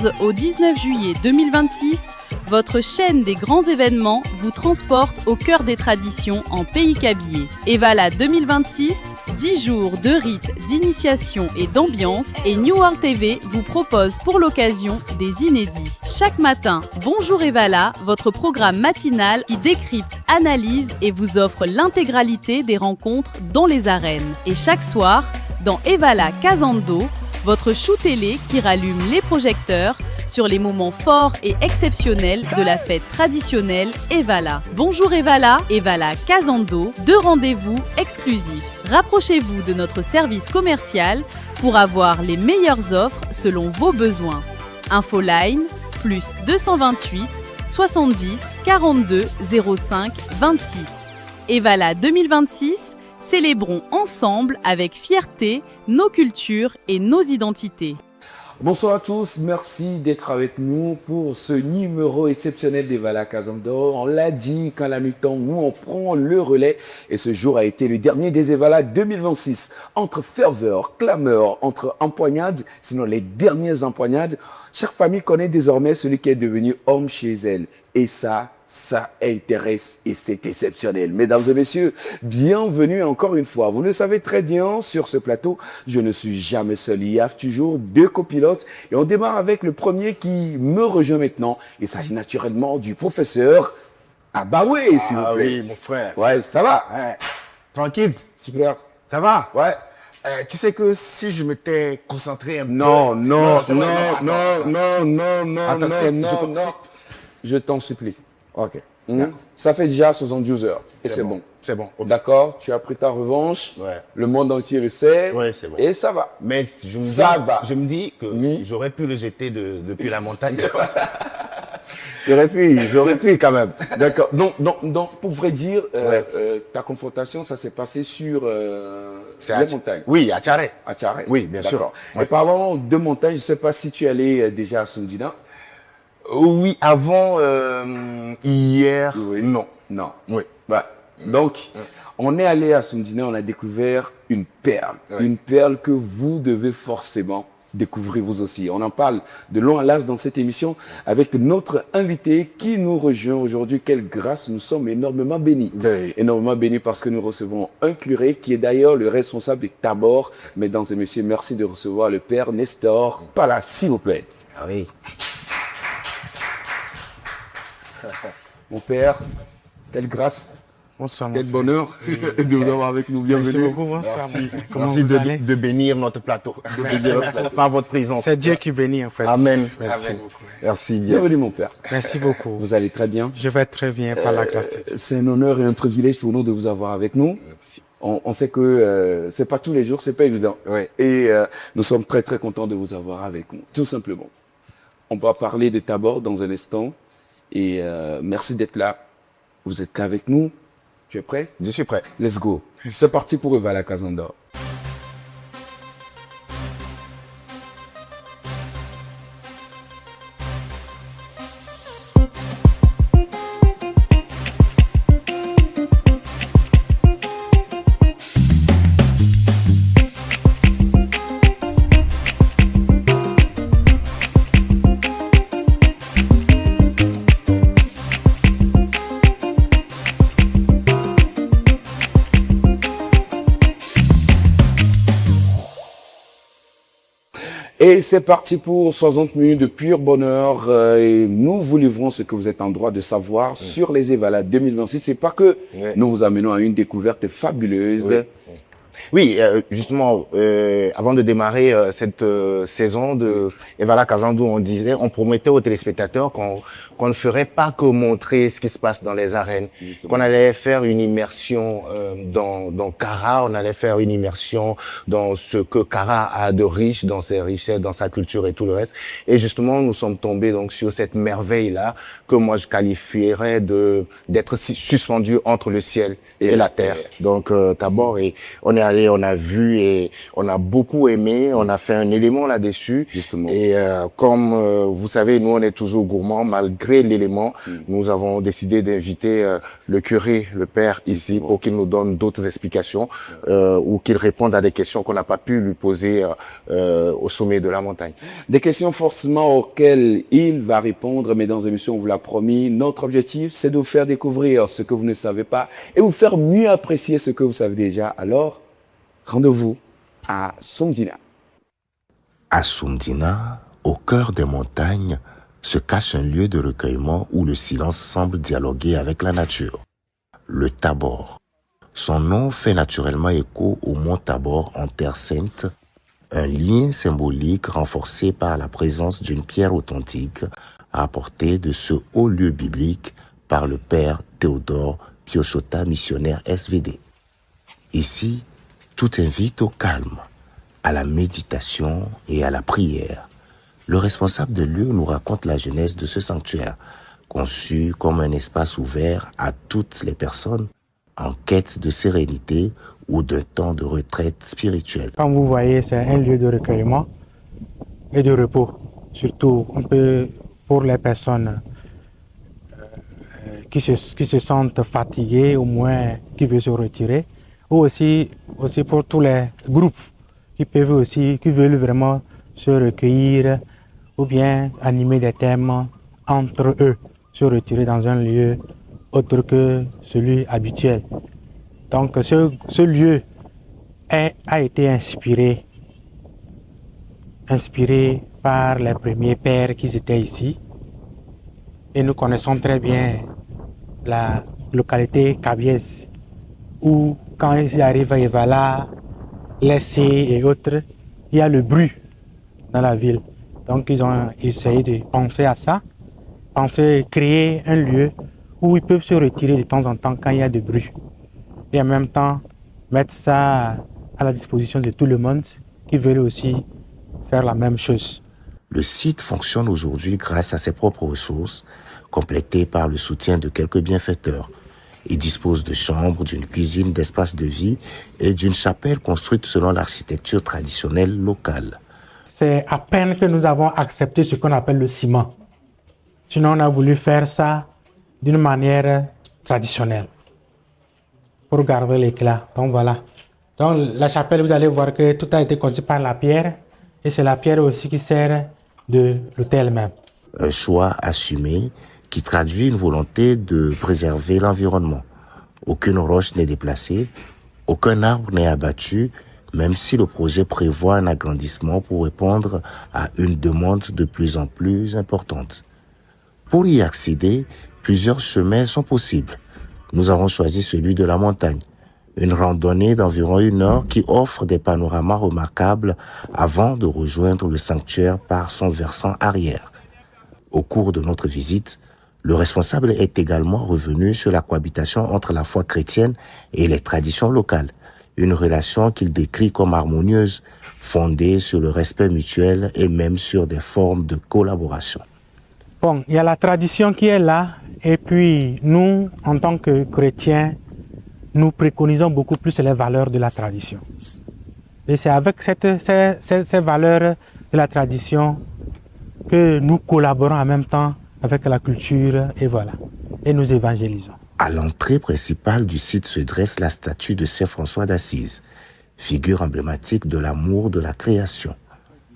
14 au 19 juillet 2026, votre chaîne des grands événements vous transporte au cœur des traditions en pays kabyle. Evala 2026, 10 jours de rites, d'initiation et d'ambiance, et New World TV vous propose pour l'occasion des inédits. Chaque matin, Bonjour Evala, votre programme matinal qui décrypte, analyse et vous offre l'intégralité des rencontres dans les arènes. Et chaque soir, dans Evala Kazando, votre chou télé qui rallume les projecteurs sur les moments forts et exceptionnels de la fête traditionnelle Evala. Bonjour Evala, Evala Kazando, 2 rendez-vous exclusifs. Rapprochez-vous de notre service commercial pour avoir les meilleures offres selon vos besoins. Infoline, plus 228 70 42 05 26. Evala 2026, célébrons ensemble avec fierté nos cultures et nos identités. Bonsoir à tous, merci d'être avec nous pour ce numéro exceptionnel d'Evala Kazando. On l'a dit, quand la nuit tombe, nous on prend le relais et ce jour a été le dernier des Evala 2026. Entre ferveur, clameur, entre empoignades, sinon les dernières empoignades, chaque famille connaît désormais celui qui est devenu homme chez elle. Et ça intéresse et c'est exceptionnel. Mesdames et messieurs, bienvenue encore une fois. Vous le savez très bien, sur ce plateau, je ne suis jamais seul. Il y a toujours 2 copilotes et on démarre avec le premier qui me rejoint maintenant. Il s'agit naturellement du professeur Abawé, s'il vous plaît. Oui, mon frère. Ouais, ça va? Ouais. Tranquille. Super. Ça va? Ouais. Tu sais que si je m'étais concentré un peu... Non. Attends, Je t'en supplie. Ok. Ça fait déjà 72 heures et c'est bon. C'est bon. Ok. D'accord, tu as pris ta revanche. Ouais. Le monde entier le sait. Ouais, c'est bon. Et ça va. Mais je me dis que j'aurais pu le jeter depuis la montagne. J'aurais pu quand même. D'accord. Donc, pour vrai dire, ta confrontation, ça s'est passé sur les montagnes. Oui, à Tcharé. À Tcharé. Oui, bien sûr. Et parlant de montagnes, je ne sais pas si tu es allé déjà à Soundina. Oui, avant hier. Oui. Non. Oui. Bah, donc, on est allé à Soundina, on a découvert une perle. Oui. Une perle que vous devez forcément découvrir vous aussi. On en parle de long à large dans cette émission avec notre invité qui nous rejoint aujourd'hui. Quelle grâce, nous sommes énormément bénis. Oui. Énormément bénis parce que nous recevons un curé qui est d'ailleurs le responsable de Tabor. Mesdames et messieurs, merci de recevoir le père Nestor Pala, s'il vous plaît. Ah oui. Mon père, quelle grâce, Bonsoir, mon quel frère. bonheur de vous avoir avec nous. Bienvenue. Merci beaucoup, bonsoir. Merci. Comment Merci vous allez? de bénir notre plateau. Par votre présence. C'est Dieu qui bénit, en fait. Amen. Merci Amen. beaucoup. Merci bien. Bienvenue, mon père. Merci beaucoup. Vous allez très bien. Je vais très bien par la grâce de Dieu. C'est un honneur et un privilège pour nous de vous avoir avec nous. Merci. On sait que c'est pas tous les jours, c'est pas évident. Oui. Et nous sommes très très contents de vous avoir avec nous, tout simplement. On va parler de Tabor dans un instant. Et merci d'être là. Vous êtes là avec nous. Tu es prêt? Je suis prêt. Let's go. C'est parti pour Evala Kazando. Et c'est parti pour 60 minutes de pur bonheur. Et nous vous livrons ce que vous êtes en droit de savoir sur les Evala 2026. C'est pas que nous vous amenons à une découverte fabuleuse. Oui. Oui, justement, avant de démarrer cette saison de Evala Kazando, on promettait aux téléspectateurs qu'on ne ferait pas que montrer ce qui se passe dans les arènes, qu'on allait faire une immersion dans Kara, on allait faire une immersion dans ce que Kara a de riche, dans ses richesses, dans sa culture et tout le reste. Et justement, nous sommes tombés donc sur cette merveille-là que moi je qualifierais d'être suspendu entre le ciel et la terre. Donc Tabor, et on est allé, on a vu et on a beaucoup aimé. On a fait un élément là-dessus. Justement. Et comme vous savez, nous on est toujours gourmands. Malgré l'élément, nous avons décidé d'inviter le curé, le père ici, pour qu'il nous donne d'autres explications ou qu'il réponde à des questions qu'on n'a pas pu lui poser au sommet de la montagne. Des questions forcément auxquelles il va répondre, mais dans l'émission, on vous l'a promis, notre objectif, c'est de vous faire découvrir ce que vous ne savez pas et vous faire mieux apprécier ce que vous savez déjà. Alors, rendez-vous à Soumdina. À Soumdina, au cœur des montagnes, se cache un lieu de recueillement où le silence semble dialoguer avec la nature. Le Tabor. Son nom fait naturellement écho au mont Tabor en Terre Sainte, un lien symbolique renforcé par la présence d'une pierre authentique apportée de ce haut lieu biblique par le père Théodore Piochota, missionnaire SVD. Ici, tout invite au calme, à la méditation et à la prière. Le responsable de lieu nous raconte la genèse de ce sanctuaire, conçu comme un espace ouvert à toutes les personnes en quête de sérénité ou d'un temps de retraite spirituelle. Comme vous voyez, c'est un lieu de recueillement et de repos. Surtout pour les personnes qui se sentent fatiguées, au moins qui veulent se retirer, ou aussi pour tous les groupes qui veulent vraiment se recueillir ou bien animer des thèmes entre eux, se retirer dans un lieu autre que celui habituel. Donc ce lieu a été inspiré par les premiers pères qui étaient ici. Et nous connaissons très bien la localité Kabiès, où quand ils arrivent à Evala, Lessé et autres, il y a le bruit dans la ville. Donc ils ont essayé de penser à ça, créer un lieu où ils peuvent se retirer de temps en temps quand il y a du bruit. Et en même temps, mettre ça à la disposition de tout le monde qui veut aussi faire la même chose. Le site fonctionne aujourd'hui grâce à ses propres ressources, complétées par le soutien de quelques bienfaiteurs. Il dispose de chambres, d'une cuisine, d'espaces de vie et d'une chapelle construite selon l'architecture traditionnelle locale. C'est à peine que nous avons accepté ce qu'on appelle le ciment. Sinon, on a voulu faire ça d'une manière traditionnelle pour garder l'éclat. Donc voilà. Donc la chapelle, vous allez voir que tout a été construit par la pierre et c'est la pierre aussi qui sert de l'autel même. Un choix assumé qui traduit une volonté de préserver l'environnement. Aucune roche n'est déplacée, aucun arbre n'est abattu, même si le projet prévoit un agrandissement pour répondre à une demande de plus en plus importante. Pour y accéder, plusieurs chemins sont possibles. Nous avons choisi celui de la montagne, une randonnée d'environ 1 heure qui offre des panoramas remarquables avant de rejoindre le sanctuaire par son versant arrière. Au cours de notre visite, le responsable est également revenu sur la cohabitation entre la foi chrétienne et les traditions locales, une relation qu'il décrit comme harmonieuse, fondée sur le respect mutuel et même sur des formes de collaboration. Bon, il y a la tradition qui est là, et puis nous, en tant que chrétiens, nous préconisons beaucoup plus les valeurs de la tradition. Et c'est avec ces valeurs de la tradition que nous collaborons en même temps avec la culture, et voilà, et nous évangélisons. À l'entrée principale du site se dresse la statue de Saint François d'Assise, figure emblématique de l'amour de la création,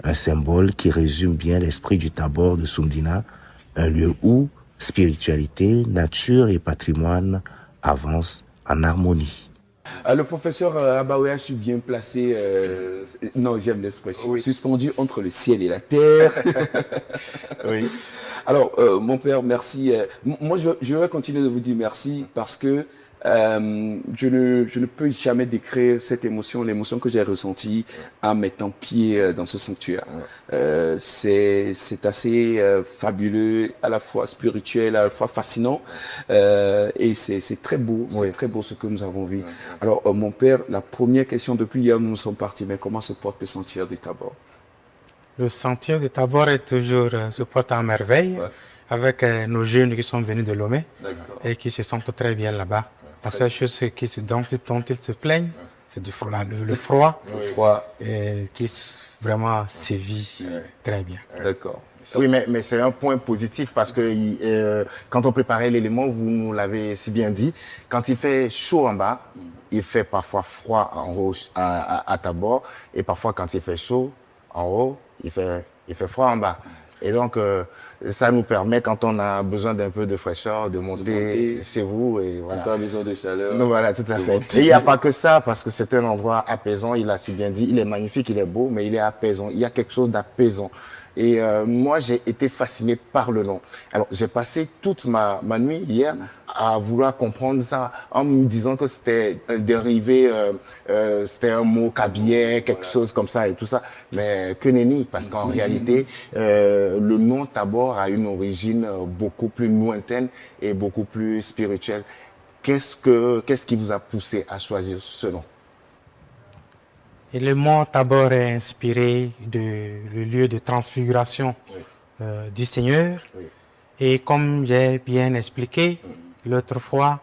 un symbole qui résume bien l'esprit du Tabor de Soumdina, un lieu où spiritualité, nature et patrimoine avancent en harmonie. Le professeur Abaoué a su bien placer, non j'aime l'expression, oui, suspendu entre le ciel et la terre. Oui. Alors, mon père, merci. Moi, je vais continuer de vous dire merci parce que je ne peux jamais décrire cette émotion, l'émotion que j'ai ressentie en mettant pied dans ce sanctuaire. C'est assez fabuleux, à la fois spirituel, à la fois fascinant, et c'est très beau, c'est très beau ce que nous avons vu. Alors, mon père, la première question, depuis hier nous sommes partis, mais comment se porte le sanctuaire du Tabor? Le sentier de Tabor est toujours se porte en merveille, avec nos jeunes qui sont venus de Lomé et qui se sentent très bien là-bas. La seule chose dont ils se plaignent, c'est du froid, le froid Froid. qui vraiment sévit très bien. D'accord. Oui, mais c'est un point positif parce que quand on préparait l'élément, vous nous l'avez si bien dit, quand il fait chaud en bas, il fait parfois froid en haut à Tabor, et parfois quand il fait chaud en haut, il fait froid en bas. Et donc, ça nous permet, quand on a besoin d'un peu de fraîcheur, de monter chez vous. Et voilà. Quand on a besoin de chaleur. Donc voilà, tout à fait. Et il n'y a pas que ça, parce que c'est un endroit apaisant, il a si bien dit, il est magnifique, il est beau, mais il est apaisant. Il y a quelque chose d'apaisant. Et moi, j'ai été fasciné par le nom. Alors, j'ai passé toute ma nuit hier à vouloir comprendre ça, en me disant que c'était un dérivé, c'était un mot kabyle, quelque chose comme ça et tout ça. Mais que nenni, parce qu'en réalité, le nom Tabor a une origine beaucoup plus lointaine et beaucoup plus spirituelle. Qu'est-ce qui vous a poussé à choisir ce nom? Et le mont Tabor est inspiré du lieu de transfiguration du Seigneur. Oui. Et comme j'ai bien expliqué l'autre fois,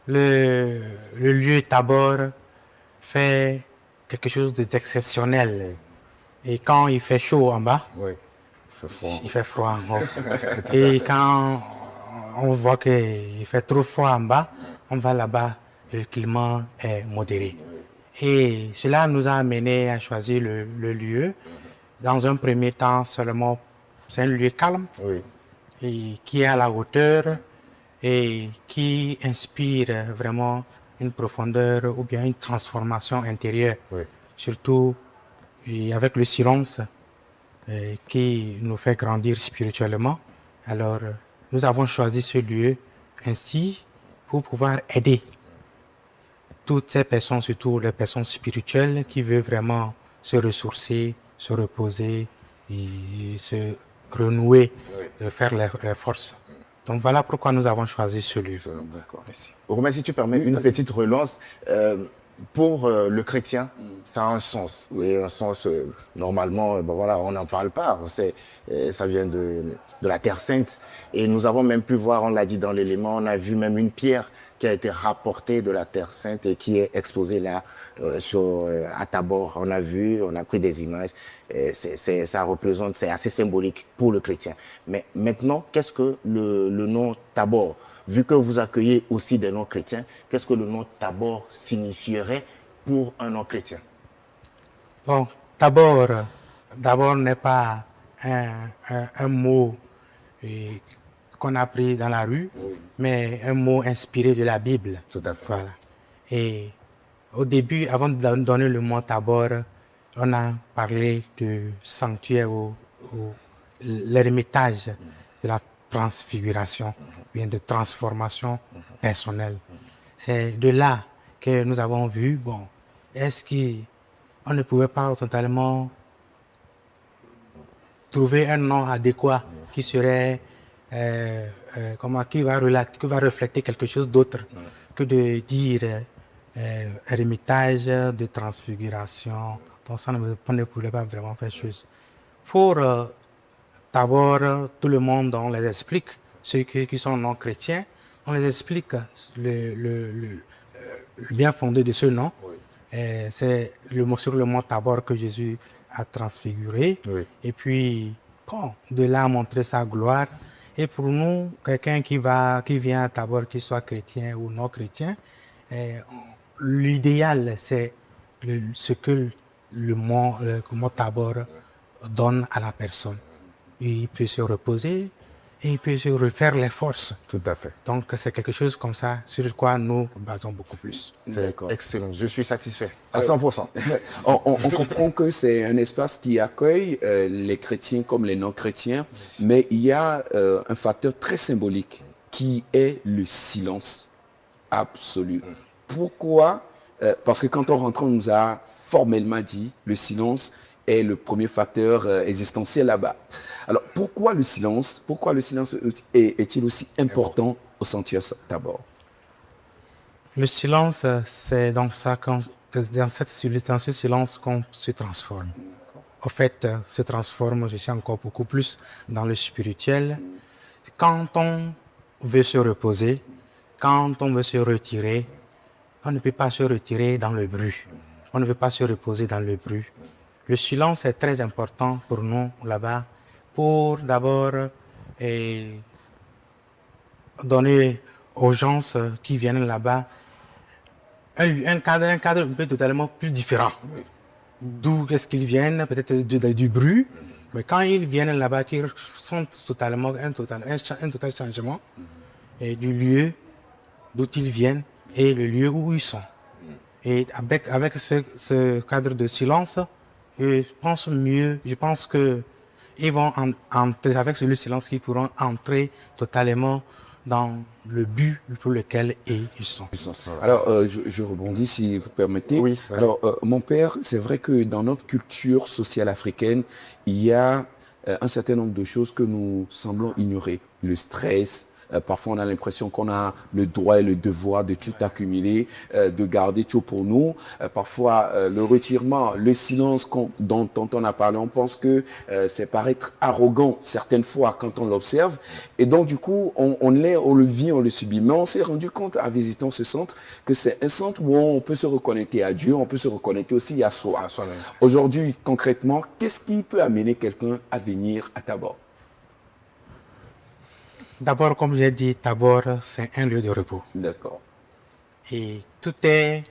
le lieu Tabor fait quelque chose d'exceptionnel. Et quand il fait chaud en bas, Oui, il fait froid. il fait froid en haut. Et quand on voit qu'il fait trop froid en bas, on va là-bas, le climat est modéré. Et cela nous a amené à choisir le lieu. Dans un premier temps, seulement, c'est un lieu calme Oui. et qui est à la hauteur et qui inspire vraiment une profondeur ou bien une transformation intérieure. Oui. Surtout et avec le silence qui nous fait grandir spirituellement. Alors, nous avons choisi ce lieu ainsi pour pouvoir aider toutes ces personnes, surtout les personnes spirituelles qui veulent vraiment se ressourcer, se reposer et se renouer, faire les forces. Donc voilà pourquoi nous avons choisi ce lieu. D'accord. Romain, si tu permets une petite relance, pour le chrétien, ça a un sens. Oui, un sens, normalement, ben voilà, on n'en parle pas. Ça vient de la Terre Sainte. Et nous avons même pu voir, on l'a dit dans l'élément, on a vu même une pierre qui a été rapportée de la Terre Sainte et qui est exposée là, à Tabor. On a vu, on a pris des images. Ça représente, c'est assez symbolique pour le chrétien. Mais maintenant, qu'est-ce que le nom Tabor? Vu que vous accueillez aussi des non-chrétiens, qu'est-ce que le nom Tabor signifierait pour un non-chrétien? Bon, d'abord n'est pas un mot qu'on a pris dans la rue, mais un mot inspiré de la Bible. Tout à fait. Voilà. Et au début, avant de donner le mot Tabor, on a parlé de sanctuaire ou l'ermitage de la transfiguration, bien de transformation personnelle. C'est de là que nous avons vu, bon, est-ce qu'on ne pouvait pas totalement trouver un nom adéquat qui serait, qui va refléter quelque chose d'autre que de dire ermitage de transfiguration. Donc ça ne pourrait pas vraiment faire chose. Pour d'abord, tout le monde, on les explique, ceux qui sont non chrétiens, on les explique le bien fondé de ce nom. C'est sur le mont Tabor que Jésus a transfiguré. Oui. Et puis, bon, de là, montrer sa gloire. Et pour nous, quelqu'un qui vient à Tabor, qu'il soit chrétien ou non chrétien, l'idéal, c'est ce que le mont Tabor donne à la personne. Il peut se reposer et il peut se refaire les forces. Tout à fait. Donc, c'est quelque chose comme ça sur quoi nous basons beaucoup plus. D'accord. Excellent, je suis satisfait à 100%. On comprend que c'est un espace qui accueille les chrétiens comme les non-chrétiens, mais il y a un facteur très symbolique qui est le silence absolu. Pourquoi? Parce que quand on rentre, on nous a formellement dit le silence est le premier facteur existentiel là-bas. Alors, pourquoi le silence est-il aussi important au sanctuaire Tabor? Le silence, c'est dans ce silence qu'on se transforme. En fait, se transforme, je suis encore beaucoup plus dans le spirituel. Quand on veut se reposer, quand on veut se retirer, on ne peut pas se retirer dans le bruit. On ne veut pas se reposer dans le bruit. Le silence est très important pour nous là-bas, pour d'abord donner aux gens qui viennent là-bas un cadre un peu totalement plus différent. D'où est-ce qu'ils viennent, peut-être du bruit, mais quand ils viennent là-bas, ils sentent totalement un total changement et du lieu d'où ils viennent et le lieu où ils sont. Et avec ce cadre de silence, je pense que ils vont entrer, avec ce silence, qu'ils pourront entrer totalement dans le but pour lequel ils sont. Alors, je rebondis si vous permettez. Oui. Alors, mon père, c'est vrai que dans notre culture sociale africaine, il y a un certain nombre de choses que nous semblons ignorer. Le stress. Parfois, on a l'impression qu'on a le droit et le devoir de tout accumuler, de garder tout pour nous. Parfois, le retirement, le silence dont on a parlé, on pense que c'est paraître arrogant certaines fois quand on l'observe. Et donc, du coup, on le vit, on le subit. Mais on s'est rendu compte en visitant ce centre que c'est un centre où on peut se reconnecter à Dieu, on peut se reconnecter aussi à soi. Aujourd'hui, concrètement, qu'est-ce qui peut amener quelqu'un à venir à Tabor? D'abord, comme j'ai dit, Tabor, c'est un lieu de repos. D'accord. Et tout est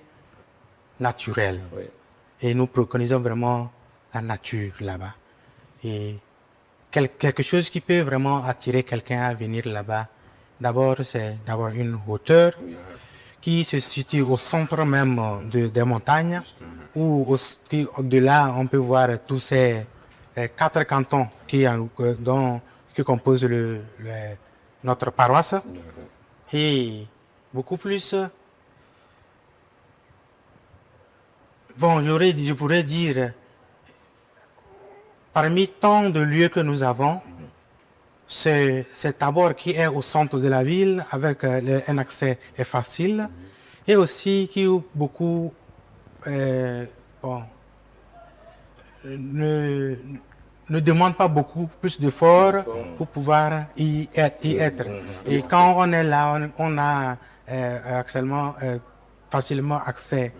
naturel. Oui. Et nous préconisons vraiment la nature là-bas. Et quelque chose qui peut vraiment attirer quelqu'un à venir là-bas, d'abord, c'est d'avoir une hauteur qui se situe au centre même des montagnes, où au-delà, on peut voir tous ces 4 cantons qui composent notre paroisse. Et beaucoup plus. Bon, je pourrais dire, parmi tant de lieux que nous avons, c'est Tabor qui est au centre de la ville, avec un accès facile, et aussi qui beaucoup ne demande pas beaucoup plus d'efforts pour pouvoir y être. Et quand on est là, on a facilement accès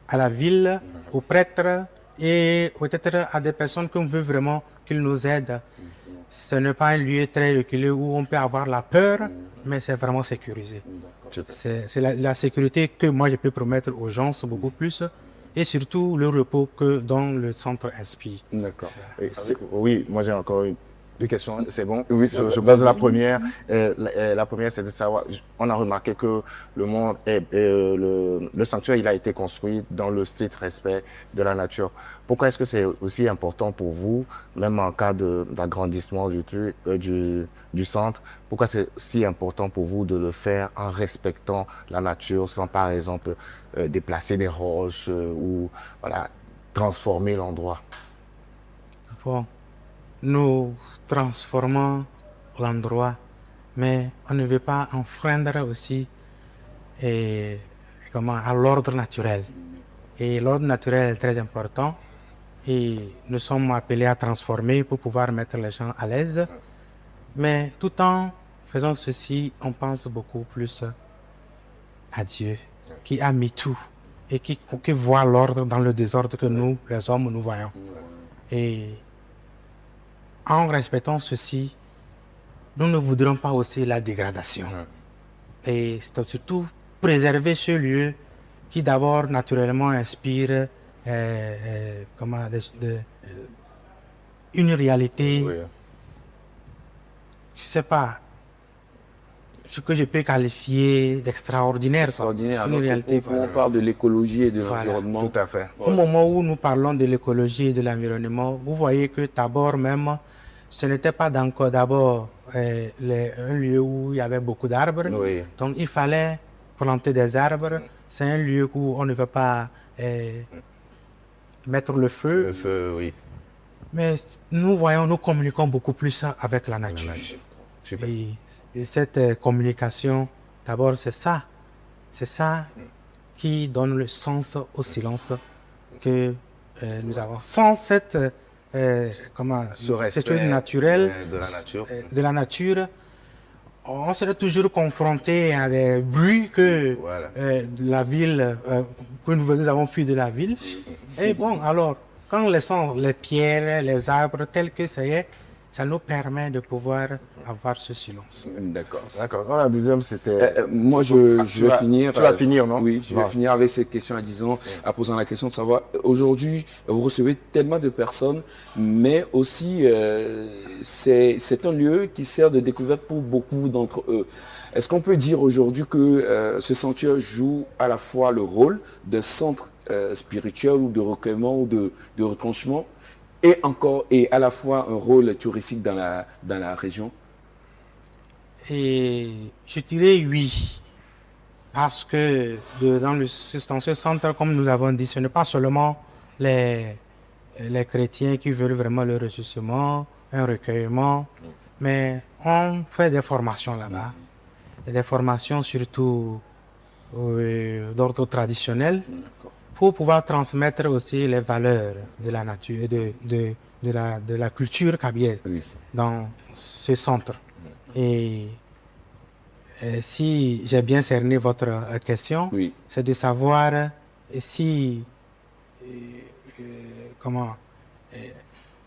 à la ville, aux prêtres et peut-être à des personnes qu'on veut vraiment qu'ils nous aident. Ce n'est pas un lieu très reculé où on peut avoir la peur, mais c'est vraiment sécurisé. C'est la sécurité que moi je peux promettre aux gens, c'est beaucoup plus. Et surtout le repos que dans le centre inspire. D'accord. Oui, moi j'ai encore deux questions, c'est bon. Oui, je pose la première. La première, c'est de savoir, on a remarqué que le sanctuaire, il a été construit dans le strict respect de la nature. Pourquoi est-ce que c'est aussi important pour vous, même en cas d'agrandissement du centre, pourquoi c'est si important pour vous de le faire en respectant la nature, sans par exemple déplacer des roches ou voilà, transformer l'endroit? Bon, nous transformons l'endroit, mais on ne veut pas enfreindre aussi à l'ordre naturel. Et l'ordre naturel est très important et nous sommes appelés à transformer pour pouvoir mettre les gens à l'aise. Mais tout en faisant ceci, on pense beaucoup plus à Dieu qui a mis tout et qui voit l'ordre dans le désordre que nous, les hommes, nous voyons. Et en respectant ceci, nous ne voudrons pas aussi la dégradation. Et c'est surtout préserver ce lieu qui d'abord naturellement inspire une réalité, je ne sais pas, ce que je peux qualifier d'extraordinaire. Extraordinaire. Une réalité, on parle de l'écologie et de l'environnement. Tout à fait. Au moment où nous parlons de l'écologie et de l'environnement, vous voyez que d'abord même, ce n'était pas d'abord un lieu où il y avait beaucoup d'arbres. Oui. Donc il fallait planter des arbres. C'est un lieu où on ne veut pas mettre le feu. Le feu, oui. Mais nous communiquons beaucoup plus avec la nature. Super. Et cette communication, d'abord, c'est ça. C'est ça qui donne le sens au silence que nous avons. Sans cette chose naturelle de la nature, de la nature, on serait toujours confronté à des bruits que Voilà. de la ville, que nous avons fui de la ville. Et bon, alors, quand on laissons les pierres, les arbres tels que ça y est, ça nous permet de pouvoir avoir ce silence. D'accord. D'accord. La deuxième, c'était... Moi, je tu vais vas- finir. tu vas finir, non? Oui, je vais Va. finir avec cette question en posant la question de savoir, aujourd'hui, vous recevez tellement de personnes, mais aussi, c'est un lieu qui sert de découverte pour beaucoup d'entre eux. Est-ce qu'on peut dire aujourd'hui que ce sanctuaire joue à la fois le rôle de centre spirituel ou de recueillement ou de retranchement et à la fois un rôle touristique dans la région? Et je dirais oui, parce que dans ce centre, comme nous avons dit, ce n'est pas seulement les chrétiens qui veulent vraiment le ressourcement, un recueillement, mais on fait des formations là-bas, et des formations surtout d'ordre traditionnel, pour pouvoir transmettre aussi les valeurs de la nature et de la culture kabylie Oui. dans ce centre. Et si j'ai bien cerné votre question, Oui. c'est de savoir si, comment,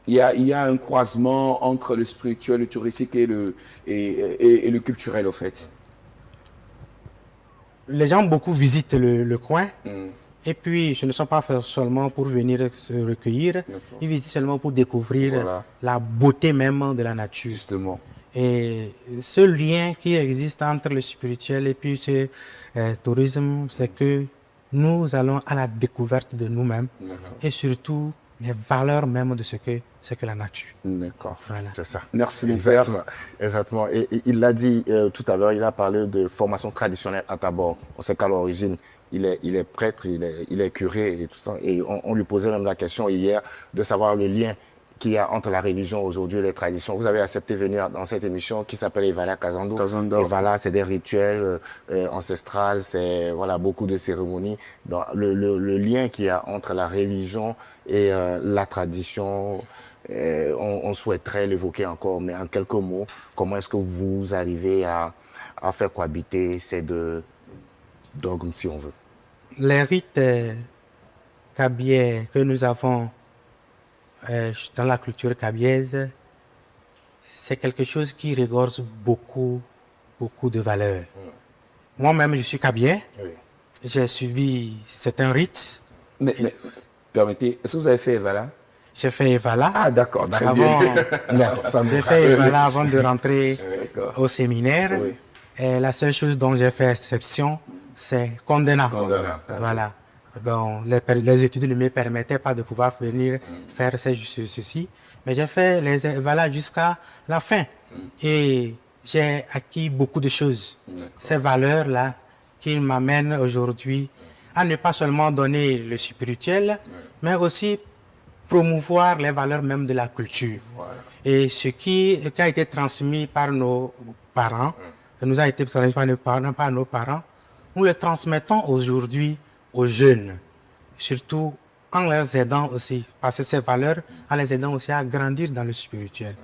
Il y a un croisement entre le spirituel, le touristique et le culturel, au fait. les gens beaucoup visitent le coin, Mm. et puis ce ne sont pas seulement pour venir se recueillir, ils visitent seulement pour découvrir Voilà. la beauté même de la nature. Justement. Et ce lien qui existe entre le spirituel et puis ce tourisme, c'est que nous allons à la découverte de nous-mêmes et surtout les valeurs même de ce que c'est que la nature. D'accord. Voilà. C'est ça. Merci, mon père. Exactement. Exactement. Et il l'a dit tout à l'heure, il a parlé de formation traditionnelle à Tabor. On sait qu'à l'origine, il est prêtre, il est curé et tout ça. Et on lui posait même la question hier de savoir le lien qu'il y a entre la religion aujourd'hui et les traditions. Vous avez accepté de venir dans cette émission qui s'appelle Evala Kazando. Kazando. Evala, c'est des rituels ancestrales, c'est voilà, beaucoup de cérémonies. Donc, le lien qu'il y a entre la religion et la tradition, on souhaiterait l'évoquer encore, mais en quelques mots, comment est-ce que vous arrivez à faire cohabiter ces deux dogmes, si on veut? Les rites kabyles que nous avons dans la culture kabyaise, c'est quelque chose qui regorge beaucoup de valeurs. Moi-même, je suis kabyen. Oui. J'ai suivi certains rites. Mais permettez, est-ce que vous avez fait Evala? J'ai fait Evala. Ah, d'accord, très Avant, bien. D'accord, ça me j'ai fait Evala avant de rentrer D'accord. au séminaire. Oui. Et la seule chose dont j'ai fait exception, c'est Condena. Condena. Voilà. Bon, les études ne me permettaient pas de pouvoir venir faire ceci. Mais j'ai fait les Evala jusqu'à la fin. Et j'ai acquis beaucoup de choses. Ces valeurs-là qui m'amènent aujourd'hui à ne pas seulement donner le spirituel, mais aussi promouvoir les valeurs même de la culture. Et ce qui a été transmis par nos parents, nous a été transmis par nos parents, nous le transmettons aujourd'hui aux jeunes, surtout en les aidant aussi, parce que ces valeurs, en les aidant aussi à grandir dans le spirituel.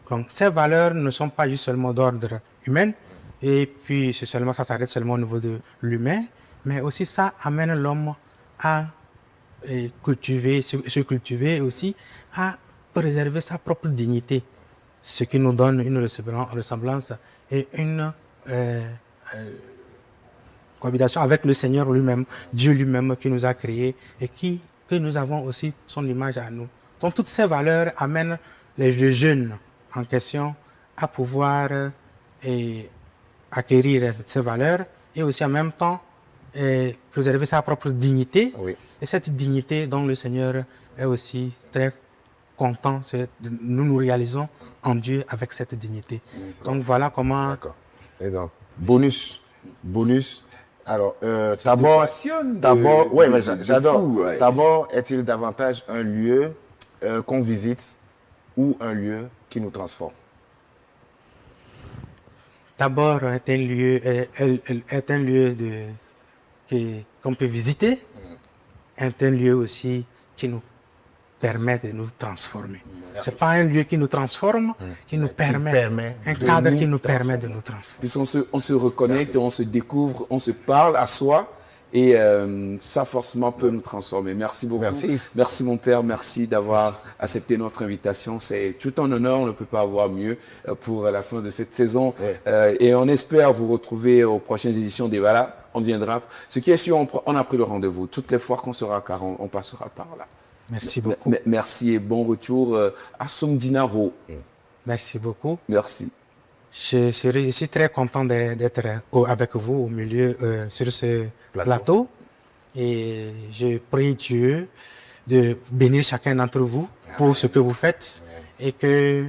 Donc ces valeurs ne sont pas juste seulement d'ordre humain, et puis ça s'arrête seulement au niveau de l'humain, mais aussi ça amène l'homme à se cultiver aussi, à préserver sa propre dignité, ce qui nous donne une ressemblance et une cohabitation avec le Seigneur lui-même, Dieu lui-même qui nous a créés et que nous avons aussi son image à nous. Donc toutes ces valeurs amènent les jeunes en question à pouvoir acquérir ces valeurs et aussi en même temps préserver sa propre dignité. Oui. Et cette dignité dont le Seigneur est aussi très content, nous réalisons en Dieu avec cette dignité. Donc voilà comment... D'accord. Et donc, bonus. Alors, Tabor, ouais, mais j'adore. Ouais. Tabor est-il davantage un lieu qu'on visite ou un lieu qui nous transforme? Tabor est un lieu qu'on peut visiter, est un lieu aussi qui nous permet de nous transformer. C'est pas un lieu qui nous transforme, qui nous permet, un de cadre nous qui nous permet de nous transformer. Puisqu'on se reconnecte, on se découvre, on se parle à soi. Et ça, forcément, peut nous transformer. Merci beaucoup. Merci. Merci, mon père. Merci d'avoir accepté notre invitation. C'est tout un honneur. On ne peut pas avoir mieux pour la fin de cette saison. Ouais. Et on espère vous retrouver aux prochaines éditions des Voilà. On viendra. Ce qui est sûr, on a pris le rendez-vous. Toutes les fois qu'on sera, car on passera par là. Merci beaucoup. Merci et bon retour à Somdinaro. Merci beaucoup. Merci. Je suis très content d'être avec vous au milieu sur ce plateau. Et je prie Dieu de bénir chacun d'entre vous pour ce que vous faites et que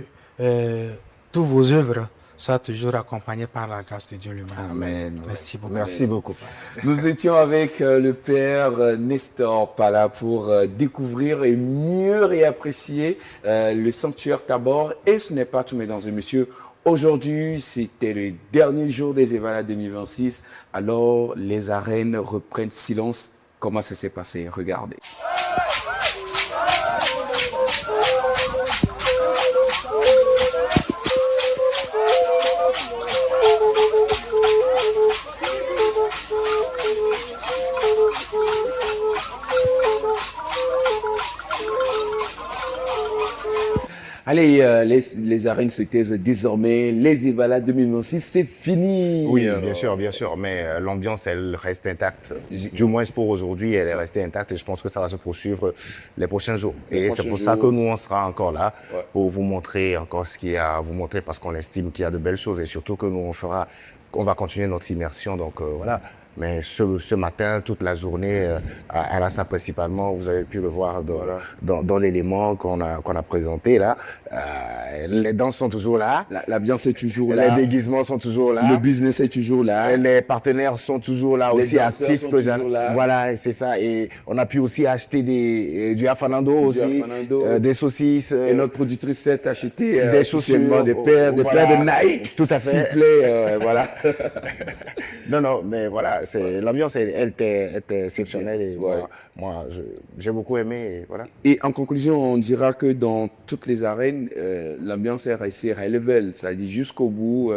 tous vos œuvres soient toujours accompagnées par la grâce de Dieu lui-même. Amen. Merci beaucoup. Merci beaucoup. Nous étions avec le père Nestor Pala pour découvrir et mieux réapprécier le sanctuaire Tabor. Et ce n'est pas tout, mesdames et messieurs. Aujourd'hui, c'était le dernier jour des Evala 2026. Alors, les arènes reprennent silence. Comment ça s'est passé? Regardez. Allez, les arènes se taisent désormais. Les Evala 2026, c'est fini. Oui, bien sûr, mais l'ambiance, elle reste intacte. Du moins pour aujourd'hui, elle est restée intacte et je pense que ça va se poursuivre les prochains jours. Et c'est pour ça que nous, on sera encore là pour vous montrer encore ce qu'il y a à vous montrer parce qu'on estime qu'il y a de belles choses et surtout que nous, on va continuer notre immersion. Donc voilà. Mais ce matin, toute la journée, à Lhassa principalement, vous avez pu le voir dans l'élément qu'on a présenté là. Les danses sont toujours là. L'ambiance est toujours là. Les déguisements sont toujours là. Le business est toujours là. Les partenaires sont toujours là, aussi actifs. Sont toujours là. Voilà, c'est ça. Et on a pu aussi acheter du afanando aussi, des saucisses. Et notre productrice s'est acheté des chaussures, des paires de Nike. Tout à fait. Sifflet, voilà. Non, mais voilà. L'ambiance, elle était exceptionnelle et moi, j'ai beaucoup aimé. Et, voilà. Et en conclusion, on dira que dans toutes les arènes, l'ambiance est restée high level, c'est-à-dire jusqu'au bout.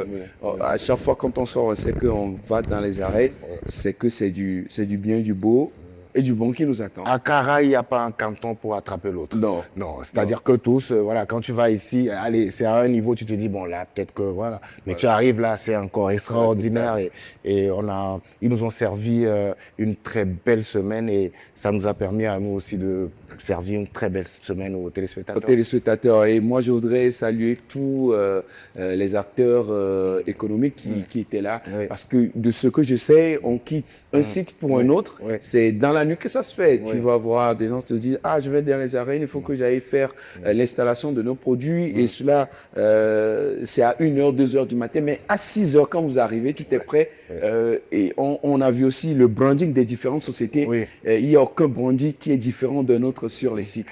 À chaque fois quand on sort, on sait qu'on va dans les arènes, c'est que c'est du bien, du beau et du bon qui nous attend. À Kara, il n'y a pas un canton pour attraper l'autre. Non, c'est-à-dire que tous, voilà, quand tu vas ici, allez, c'est à un niveau, tu te dis, bon là, peut-être que voilà. Mais tu arrives là, c'est encore extraordinaire et ils nous ont servi une très belle semaine et ça nous a permis à nous aussi de servir une très belle semaine aux téléspectateurs. Et moi, je voudrais saluer tous les acteurs économiques qui étaient là. Parce que de ce que je sais, on quitte un site pour un autre. C'est dans la nuit que ça se fait. Tu vas voir des gens qui te disent, ah, je vais dans les arènes, il faut que j'aille faire l'installation de nos produits. Et cela, c'est à 1h, 2h du matin. Mais à 6h, quand vous arrivez, tout est prêt. Et on a vu aussi le branding des différentes sociétés. Il n'y a aucun branding qui est différent d'un autre sur les sites.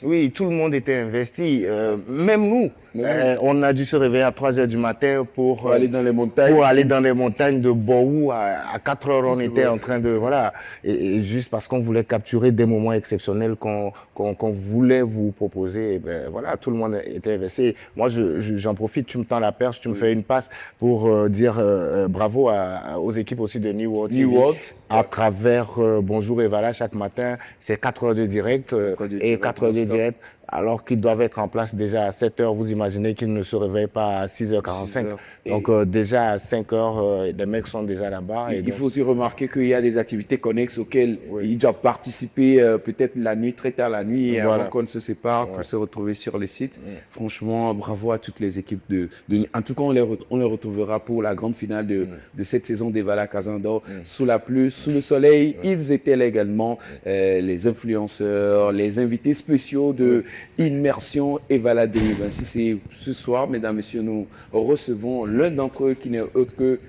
Oui, tout le monde était investi. Même nous, on a dû se réveiller à 3h du matin pour aller dans les montagnes. Pour aller dans les montagnes de Bohou. À 4h, on était en train de... Voilà. Et juste parce qu'on voulait capturer des moments exceptionnels qu'on voulait vous proposer. Et ben, voilà, tout le monde était investi. Moi, j'en profite, tu me tends la perche, tu me fais une passe pour dire bravo aux équipes aussi de New World. À travers Bonjour Evala, chaque matin, c'est 4 heures de direct et 4 heures de direct. Alors qu'ils doivent être en place déjà à 7h, vous imaginez qu'ils ne se réveillent pas à 6h45. Donc déjà à 5h, les mecs sont déjà là-bas. Il faut aussi remarquer qu'il y a des activités connexes auxquelles ils doivent participer peut-être la nuit, très tard la nuit, avant qu'on ne se sépare pour se retrouver sur les sites. Franchement, bravo à toutes les équipes. En tout cas, on les retrouvera pour la grande finale de cette saison des Vala Kazandor. Sous la pluie, sous le soleil, ils étaient là également, les influenceurs, les invités spéciaux de Immersion Evala 2026. Et ce soir, mesdames, messieurs, nous recevons l'un d'entre eux qui n'est autre que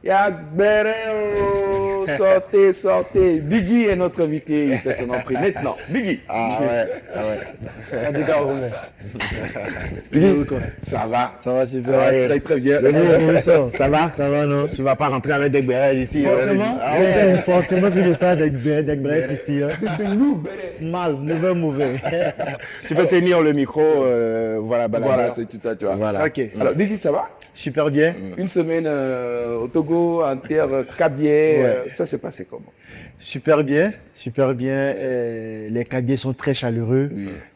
Yagbereo sortez, sortez. Biggie est notre invité, il fait son entrée maintenant. Biggie. Ah ouais. Biggie, ça va? Ça va Ça super. va très très bien. Le nouveau professeur, ça va, non? Tu vas pas rentrer avec des bérets ici. Forcément, Ah ouais. forcément que je parle avec Brett Christian. Mal, mauvais. Tu peux tenir le micro, voilà, Voilà, c'est tout à toi. Voilà. Ok. Alors, Biggie, ça va? Super bien. Une semaine au Togo, en terre cabier, ça s'est passé comment? Super bien. Les Cadiers sont très chaleureux,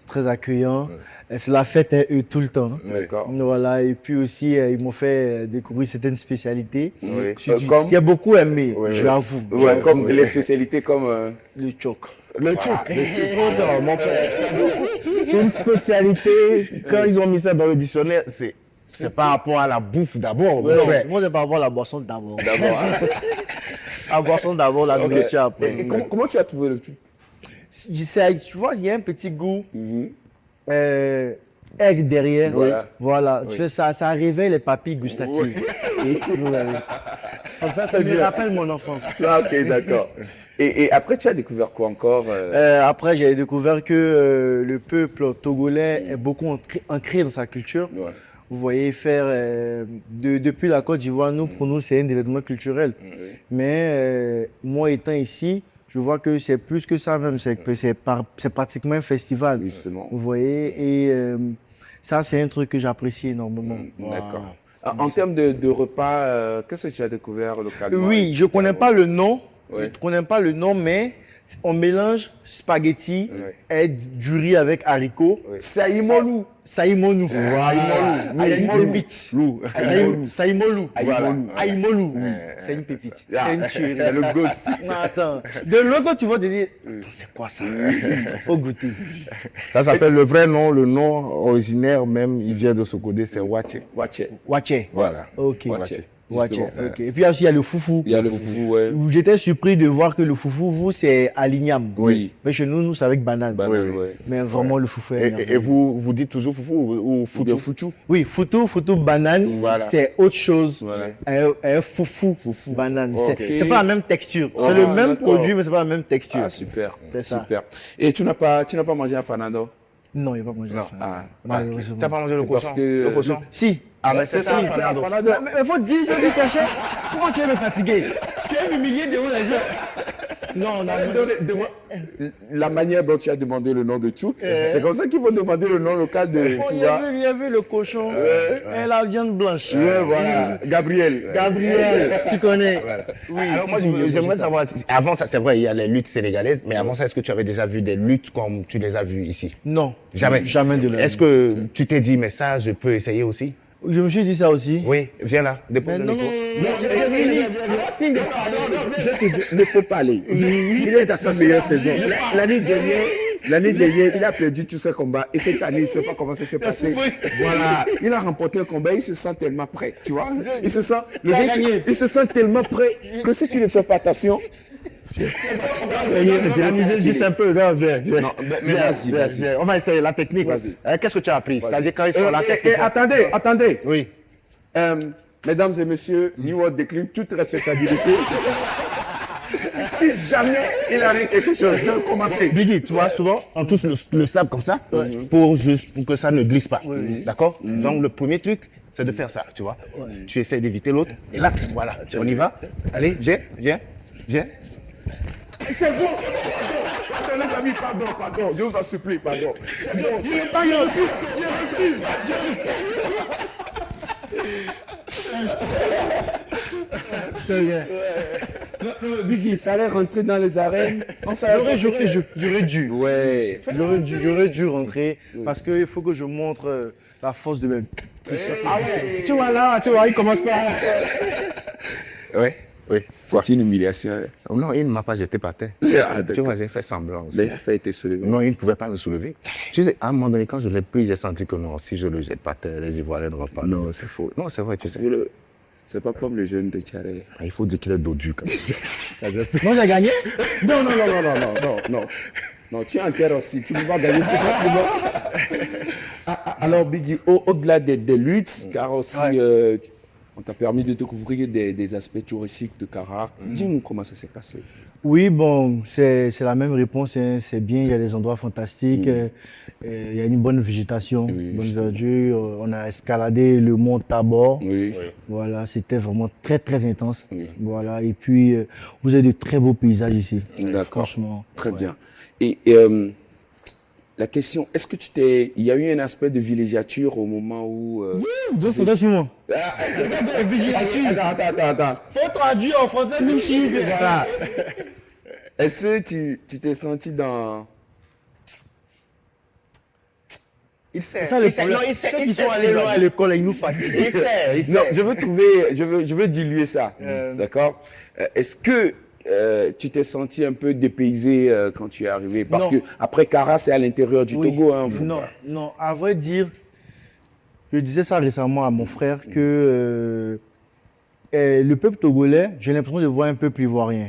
très accueillants. C'est la fête eux tout le temps. D'accord. Voilà, et puis aussi, ils m'ont fait découvrir certaines spécialités. Oui. Qui a beaucoup aimé, j'avoue. Ouais, comme les spécialités comme... Le choc. Le tchouk. Non, mon frère. Une spécialité, quand ils ont mis ça dans le dictionnaire, c'est par rapport à la bouffe d'abord. mon frère. Moi, c'est par rapport à la boisson d'abord. La boisson d'abord, la nourriture après. Et comment tu as trouvé le truc? Tu vois, il y a un petit goût aigle derrière. Voilà. Tu fais ça réveille les papilles gustatives. Enfin, ça me rappelle mon enfance. Ah, ok, d'accord. Et après, tu as découvert quoi encore? Après, j'ai découvert que le peuple togolais est beaucoup ancré dans sa culture. Ouais. Vous voyez, faire depuis la Côte d'Ivoire, pour nous, c'est un événement culturel. Mais moi, étant ici, je vois que c'est plus que ça même. C'est pratiquement un festival. Justement. Vous voyez, et ça, c'est un truc que j'apprécie énormément. D'accord. En termes de repas, qu'est-ce que tu as découvert localement? Oui, je connais pas le nom. Ouais. Je connais pas le nom, mais on mélange spaghetti et du riz avec haricots. Saïmolou. Saïmonu. Aïmolou. Une pépite. Saïmolou. Aïmolou. C'est une pépite. C'est une tuerie. C'est le gosse. Non, attends. De loin, quand tu vas te dire, c'est quoi ça? Faut goûter. Ça s'appelle le vrai nom, le nom originaire même, il vient de ce côté, c'est Wache. Wache. Voilà. Ok. Wache. Wache. Justement. Ok. Et puis aussi, il y a le foufou. Il y a le foufou, ouais. J'étais surpris de voir que le foufou, vous, c'est à l'igname. Oui. Mais chez nous, c'est avec banane. Banane, Oui. ouais. Mais vraiment, le foufou est Et vous dites toujours foufou ou foutou? Foutou. Oui, foutou, banane, Voilà. c'est autre chose. Voilà. Un foufou, banane. Ok. C'est pas la même texture. C'est Ah, le même d'accord. produit, mais c'est pas la même texture. Ah, super. C'est ça. Super. Et tu n'as pas mangé à Fanado? Non, il n'y a pas mangé ça. Ah, Malheureusement. T'as pas mangé le C'est parce cochon? que- Le cochon? Si. Ah, mais c'est ça, Si. Fanado. Mais il faut dire cachet. Pourquoi tu veux me fatiguer? Tu veux m'humilier devant les gens? Non, La manière dont tu as demandé le nom de Tchouk, c'est comme ça qu'il faut demander le nom local de. Oh, Tu il y vois. avait le cochon et la viande blanche. Ouais, voilà. Gabriel. Gabriel, tu connais. Oui. Alors moi, si, j'aimerais ça. savoir, avant ça, c'est vrai, il y a les luttes sénégalaises, mais avant ça, est-ce que tu avais déjà vu des luttes comme tu les as vues ici? Non. Jamais. Jamais de la Est-ce que tu t'es dit, mais ça, je peux essayer aussi? Je me suis dit ça aussi. Oui, viens là, dépose le Non, micro. Je te dis, ne faut pas aller. Il est à sa meilleure saison. L'année dernière, il a perdu tous ses combats. Et cette année, il ne sait pas comment ça s'est passé. Voilà. Il a remporté un combat, il se sent tellement prêt. Tu vois? Il se sent tellement prêt que si tu ne fais pas attention. Tu as amusé juste un peu, là, viens. Non, mais vas-y. On va essayer la technique. Vas-y. Qu'est-ce que tu as appris? C'est-à-dire quand ils sont là, qu'est-ce qu'ils font? Attendez. Oui. Mesdames et messieurs, New World décline toute responsabilité. Si jamais il arrive quelque chose, de commencer. Biggie, tu vois, souvent, on touche le sable comme ça pour que ça ne glisse pas. D'accord? Donc, le premier truc, c'est de faire ça, tu vois. Tu essaies d'éviter l'autre. Et là, voilà, on y va. Allez, viens. C'est bon. Attends, les amis, pardon. Je vous en supplie, pardon. C'est bon. Je n'ai pas reçu. Je refuse. Non, Biggie, il fallait rentrer dans les arènes. J'aurais dû. Ouais. J'aurais dû rentrer parce qu'il faut que je montre la force de même. Ah ouais. Tu vois, il commence par. Oui. C'est une humiliation. Non, il ne m'a pas jeté par terre. Ah, Tu vois, j'ai fait semblant aussi. Mais il a fait été soulevé. Non, il ne pouvait pas me soulever. Tu sais, à un moment donné, quand je l'ai pris, j'ai senti que non, si je le jette par terre, les Ivoiriens ne vont pas. Non, c'est faux. Non, c'est vrai, tu sais. C'est pas comme le jeune de Tchare. Il faut dire qu'il est dodu quand même. Non, j'ai gagné. Non. Non, tu es en terre aussi. Tu ne vas gagner si facilement. Alors, Biggie, au-delà des luttes, car aussi, On t'a permis de découvrir des aspects touristiques de Kara. Dis-nous comment ça s'est passé. Oui, bon, c'est la même réponse. Hein. C'est bien, il y a des endroits fantastiques. Il y a une bonne végétation, bonne verdure. On a escaladé le mont Tabor. Oui. Voilà, c'était vraiment très, très intense. Voilà, et puis, vous avez de très beaux paysages ici. D'accord. Franchement. Très bien. Et la question, est-ce que il y a eu un aspect de villégiature au moment où... Deux soldats sur moi. Attends. Faut traduire en français, nous chiffres. Voilà. Est-ce que tu t'es senti dans... Il sait. Ça, le problème. Ceux qui sont allés loin à l'école, ils nous fatiguent. Non, je veux diluer ça. D'accord? Est-ce que tu t'es senti un peu dépaysé quand tu es arrivé? Parce que après Kara, c'est à l'intérieur du Togo. Hein, non, à vrai dire, je disais ça récemment à mon frère que le peuple togolais, j'ai l'impression de voir un peuple ivoirien.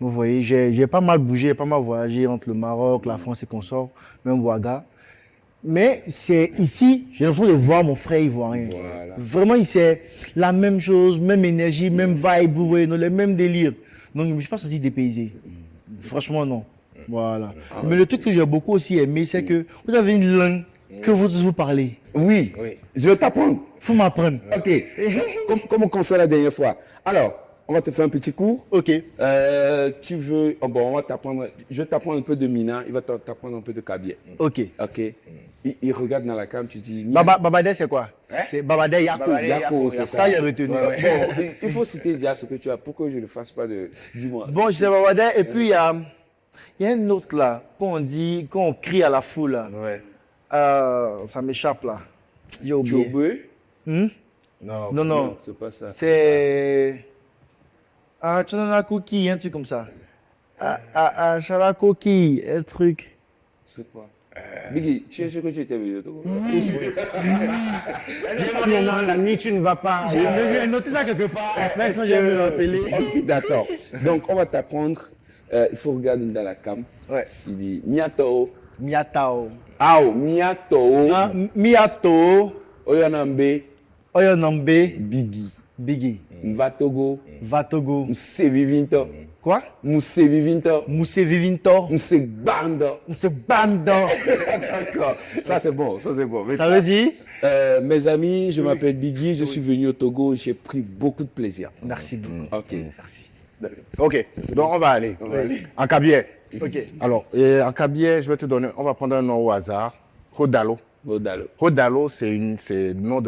Vous voyez, j'ai pas mal bougé, pas mal voyagé entre le Maroc, la France et consorts, même Ouaga. Mais c'est ici, j'ai l'impression de voir mon frère ivoirien. Voilà. Vraiment, c'est la même chose, même énergie, même vibe, vous voyez, les mêmes délires. Donc, je ne me suis pas senti dépaysé. Franchement, non. Voilà. Mais le truc que j'ai beaucoup aussi aimé, c'est que vous avez une langue que vous parlez. Oui. Je vais t'apprendre. Faut m'apprendre. Ok. Comme on conseille la dernière fois. Alors, on va te faire un petit cours. Ok. Tu veux... Oh bon, on va t'apprendre... Je vais t'apprendre un peu de Mina. Il va t'apprendre un peu de Kabylie. Ok. Ok. Il regarde dans la cam, tu dis... Babadé, c'est quoi? C'est Babadé Yako. Yako, c'est ça. J'ai retenu. Bon, il faut citer déjà ce que tu as pour que je ne fasse pas de... Dis-moi. Bon, je sais Babadé. Et puis, il y a un autre là, qu'on crie à la foule. Là. Ouais. Ça m'échappe là. J'ai oublié. Non. C'est pas ça. C'est... tu en as un cookie, un truc comme ça. Chala cookie, un truc. C'est quoi? Biggie, tu es sûr que tu étais venu au Togo? Non, la nuit, tu ne vas pas. J'ai noté ça quelque part. Maintenant, j'ai me rappeler. Ok, d'accord. Donc, on va t'apprendre. Il faut regarder dans la cam. Ouais. Il dit Miato. Miatao. Miato. Miato. Oyanambe. Oyonambe. Biggie. Vatogo. Mse Vivinto. Quoi? Mse Vivinto. Mousse Vivinto. Mse Bando. Mousse Bando. D'accord. Ça, c'est bon. Ça veut dire? Mes amis, je m'appelle Biggie. Je suis venu au Togo. J'ai pris beaucoup de plaisir. Merci beaucoup. Ok. Merci. Ok, donc on va aller. En Kabylie. Ok. Alors, en Kabylie, je vais te donner, on va prendre un nom au hasard. Rodalo. Rodalo, c'est le nom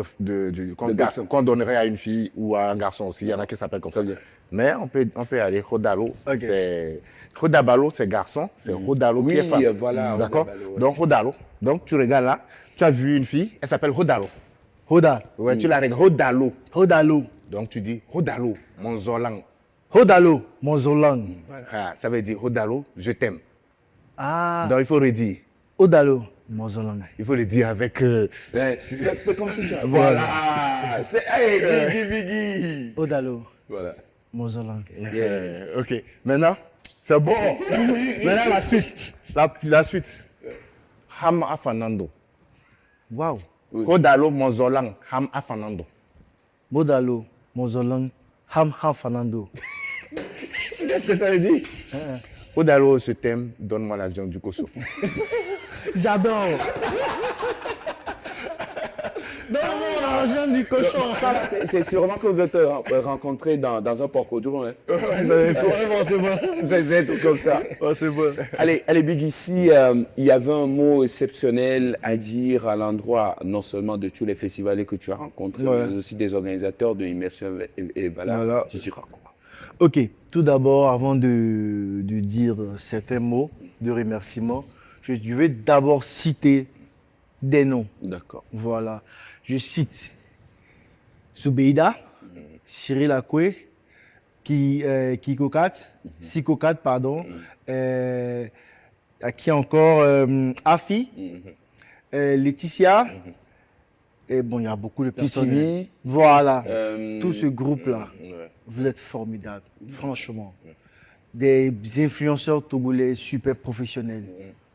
qu'on donnerait à une fille ou à un garçon aussi. Il y en a qui s'appellent comme ça. Mais on peut aller Rodalo. Okay. Rodabalo, c'est garçon. C'est Rodalo qui est femme. Oui, voilà. D'accord. Donc Rodalo. Donc tu regardes là, tu as vu une fille, elle s'appelle Rodalo. Ouais, tu la regardes. Rodalo. Donc tu dis Rodalo, mon zolang. Rodalo, mon zolang. Voilà. Ça veut dire Rodalo, je t'aime. Donc il faut redire. Rodalo, mon zolang. Il faut le dire avec... Fais comme si tu as... Voilà. C'est... Hey, Biggie. Rodalo. Voilà. Mon zolang. Ok. Maintenant, c'est bon. Maintenant, la suite. La suite. Ham Afanando. Waouh. Rodalo, mon zolang. Ham Afanando. Rodalo, mon zolang. Ham Fernando. Qu'est-ce que ça veut dire? Rodalo, je t'aime, donne-moi l'avion du Kosovo. J'adore. Donne-moi l'argent du cochon. C'est sûrement que vous êtes rencontrés dans un porc-coudron. Hein. C'est un truc comme ça. C'est bon. Allez, Big, ici, il y avait un mot exceptionnel à dire à l'endroit, non seulement de tous les festivals que tu as rencontrés, mais aussi des organisateurs de Immersion et voilà. Tu diras quoi? Ok, tout d'abord, avant de dire certains mots de remerciement, je vais d'abord citer des noms. D'accord. Voilà. Je cite Soubeida, Cyril Akwe, Sikokat, pardon, à qui encore Afi, Laetitia, et bon, il y a beaucoup de personnes. Titini. Voilà, tout ce groupe-là, vous êtes formidables, franchement. Des influenceurs togolais super professionnels.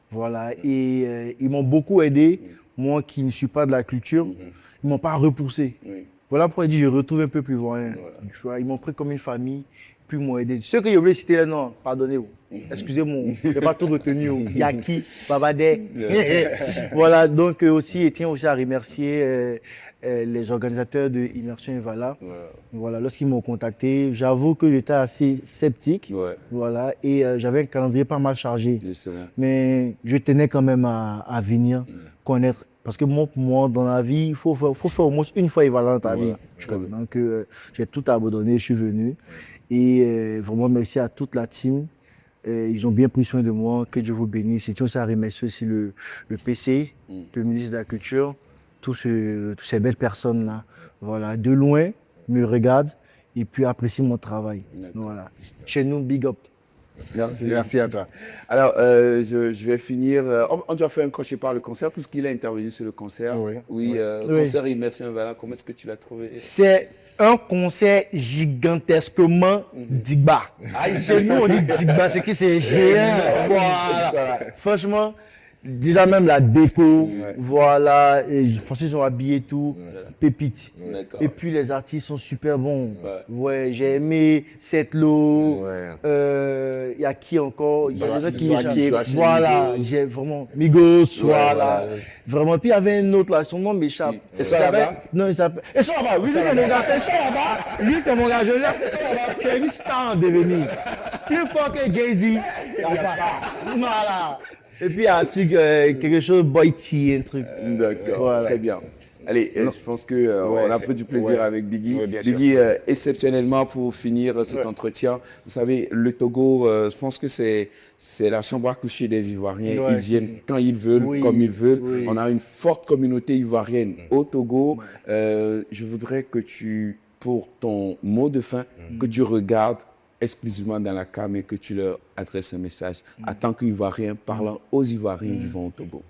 Voilà, et ils m'ont beaucoup aidé. Moi qui ne suis pas de la culture, ils ne m'ont pas repoussé. Vous Voilà pourquoi il dit je retrouve un peu plus ivoirien. Tu vois, ils m'ont pris comme une famille, puis ils m'ont aidé. Ceux que j'ai oublié de citer là, non, pardonnez-vous. Excusez-moi, je n'ai pas tout retenu. Yaki, Babadé. Voilà, donc aussi, je tiens aussi à remercier les organisateurs de Immersion Evala. Voilà, lorsqu'ils m'ont contacté, j'avoue que j'étais assez sceptique. Voilà, et j'avais un calendrier pas mal chargé. Justement. Mais je tenais quand même à venir connaître. Parce que moi, pour moi, dans la vie, il faut faire au moins une fois Evala dans ta vie. Donc, j'ai tout abandonné, je suis venu. Et vraiment, merci à toute la team. Ils ont bien pris soin de moi, que Dieu vous bénisse. Et aussi à remercier aussi le PC, le ministre de la Culture, toutes ces belles personnes-là. Voilà, de loin, me regardent et puis apprécient mon travail. Voilà. Chez nous, big up. Merci à toi. Alors, je vais finir. On doit faire un crochet par le concert, puisqu'il a intervenu sur le concert. Oui, concert Immersion Evala, comment est-ce que tu l'as trouvé? C'est un concert gigantesquement digba. Chez nous, on dit digba, c'est que c'est géant. Voilà. Franchement, déjà même la déco, voilà, et franchement, ils sont habillés tout, pépite. Et puis les artistes sont super bons. Ouais, j'ai aimé Setlo, il y a qui encore? Il y a des qui voilà, j'ai vraiment, Migos, voilà. Vraiment, puis il y avait un autre là, son nom m'échappe. Et ça là-bas? Non, il s'appelle. Et ça là-bas, oui, c'est mon gars, et ça là-bas, lui c'est mon gars, je laisse et ça là-bas, tu es une star en devenir. Une fois que Jay-Z, voilà. Et puis, il y a un truc, quelque chose, Boyti, un truc. D'accord, Voilà. très bien. Allez, je pense qu'on a pris du plaisir avec Biggie. Biggie, exceptionnellement, pour finir cet entretien, vous savez, le Togo, je pense que c'est la chambre à coucher des Ivoiriens. Ils viennent quand ils veulent, comme ils veulent. On a une forte communauté ivoirienne au Togo. Je voudrais que pour ton mot de fin, que tu regardes exclusivement dans la cam et que tu leur adresses un message en tant qu'Ivoirien parlant aux Ivoiriens vivant au Togo.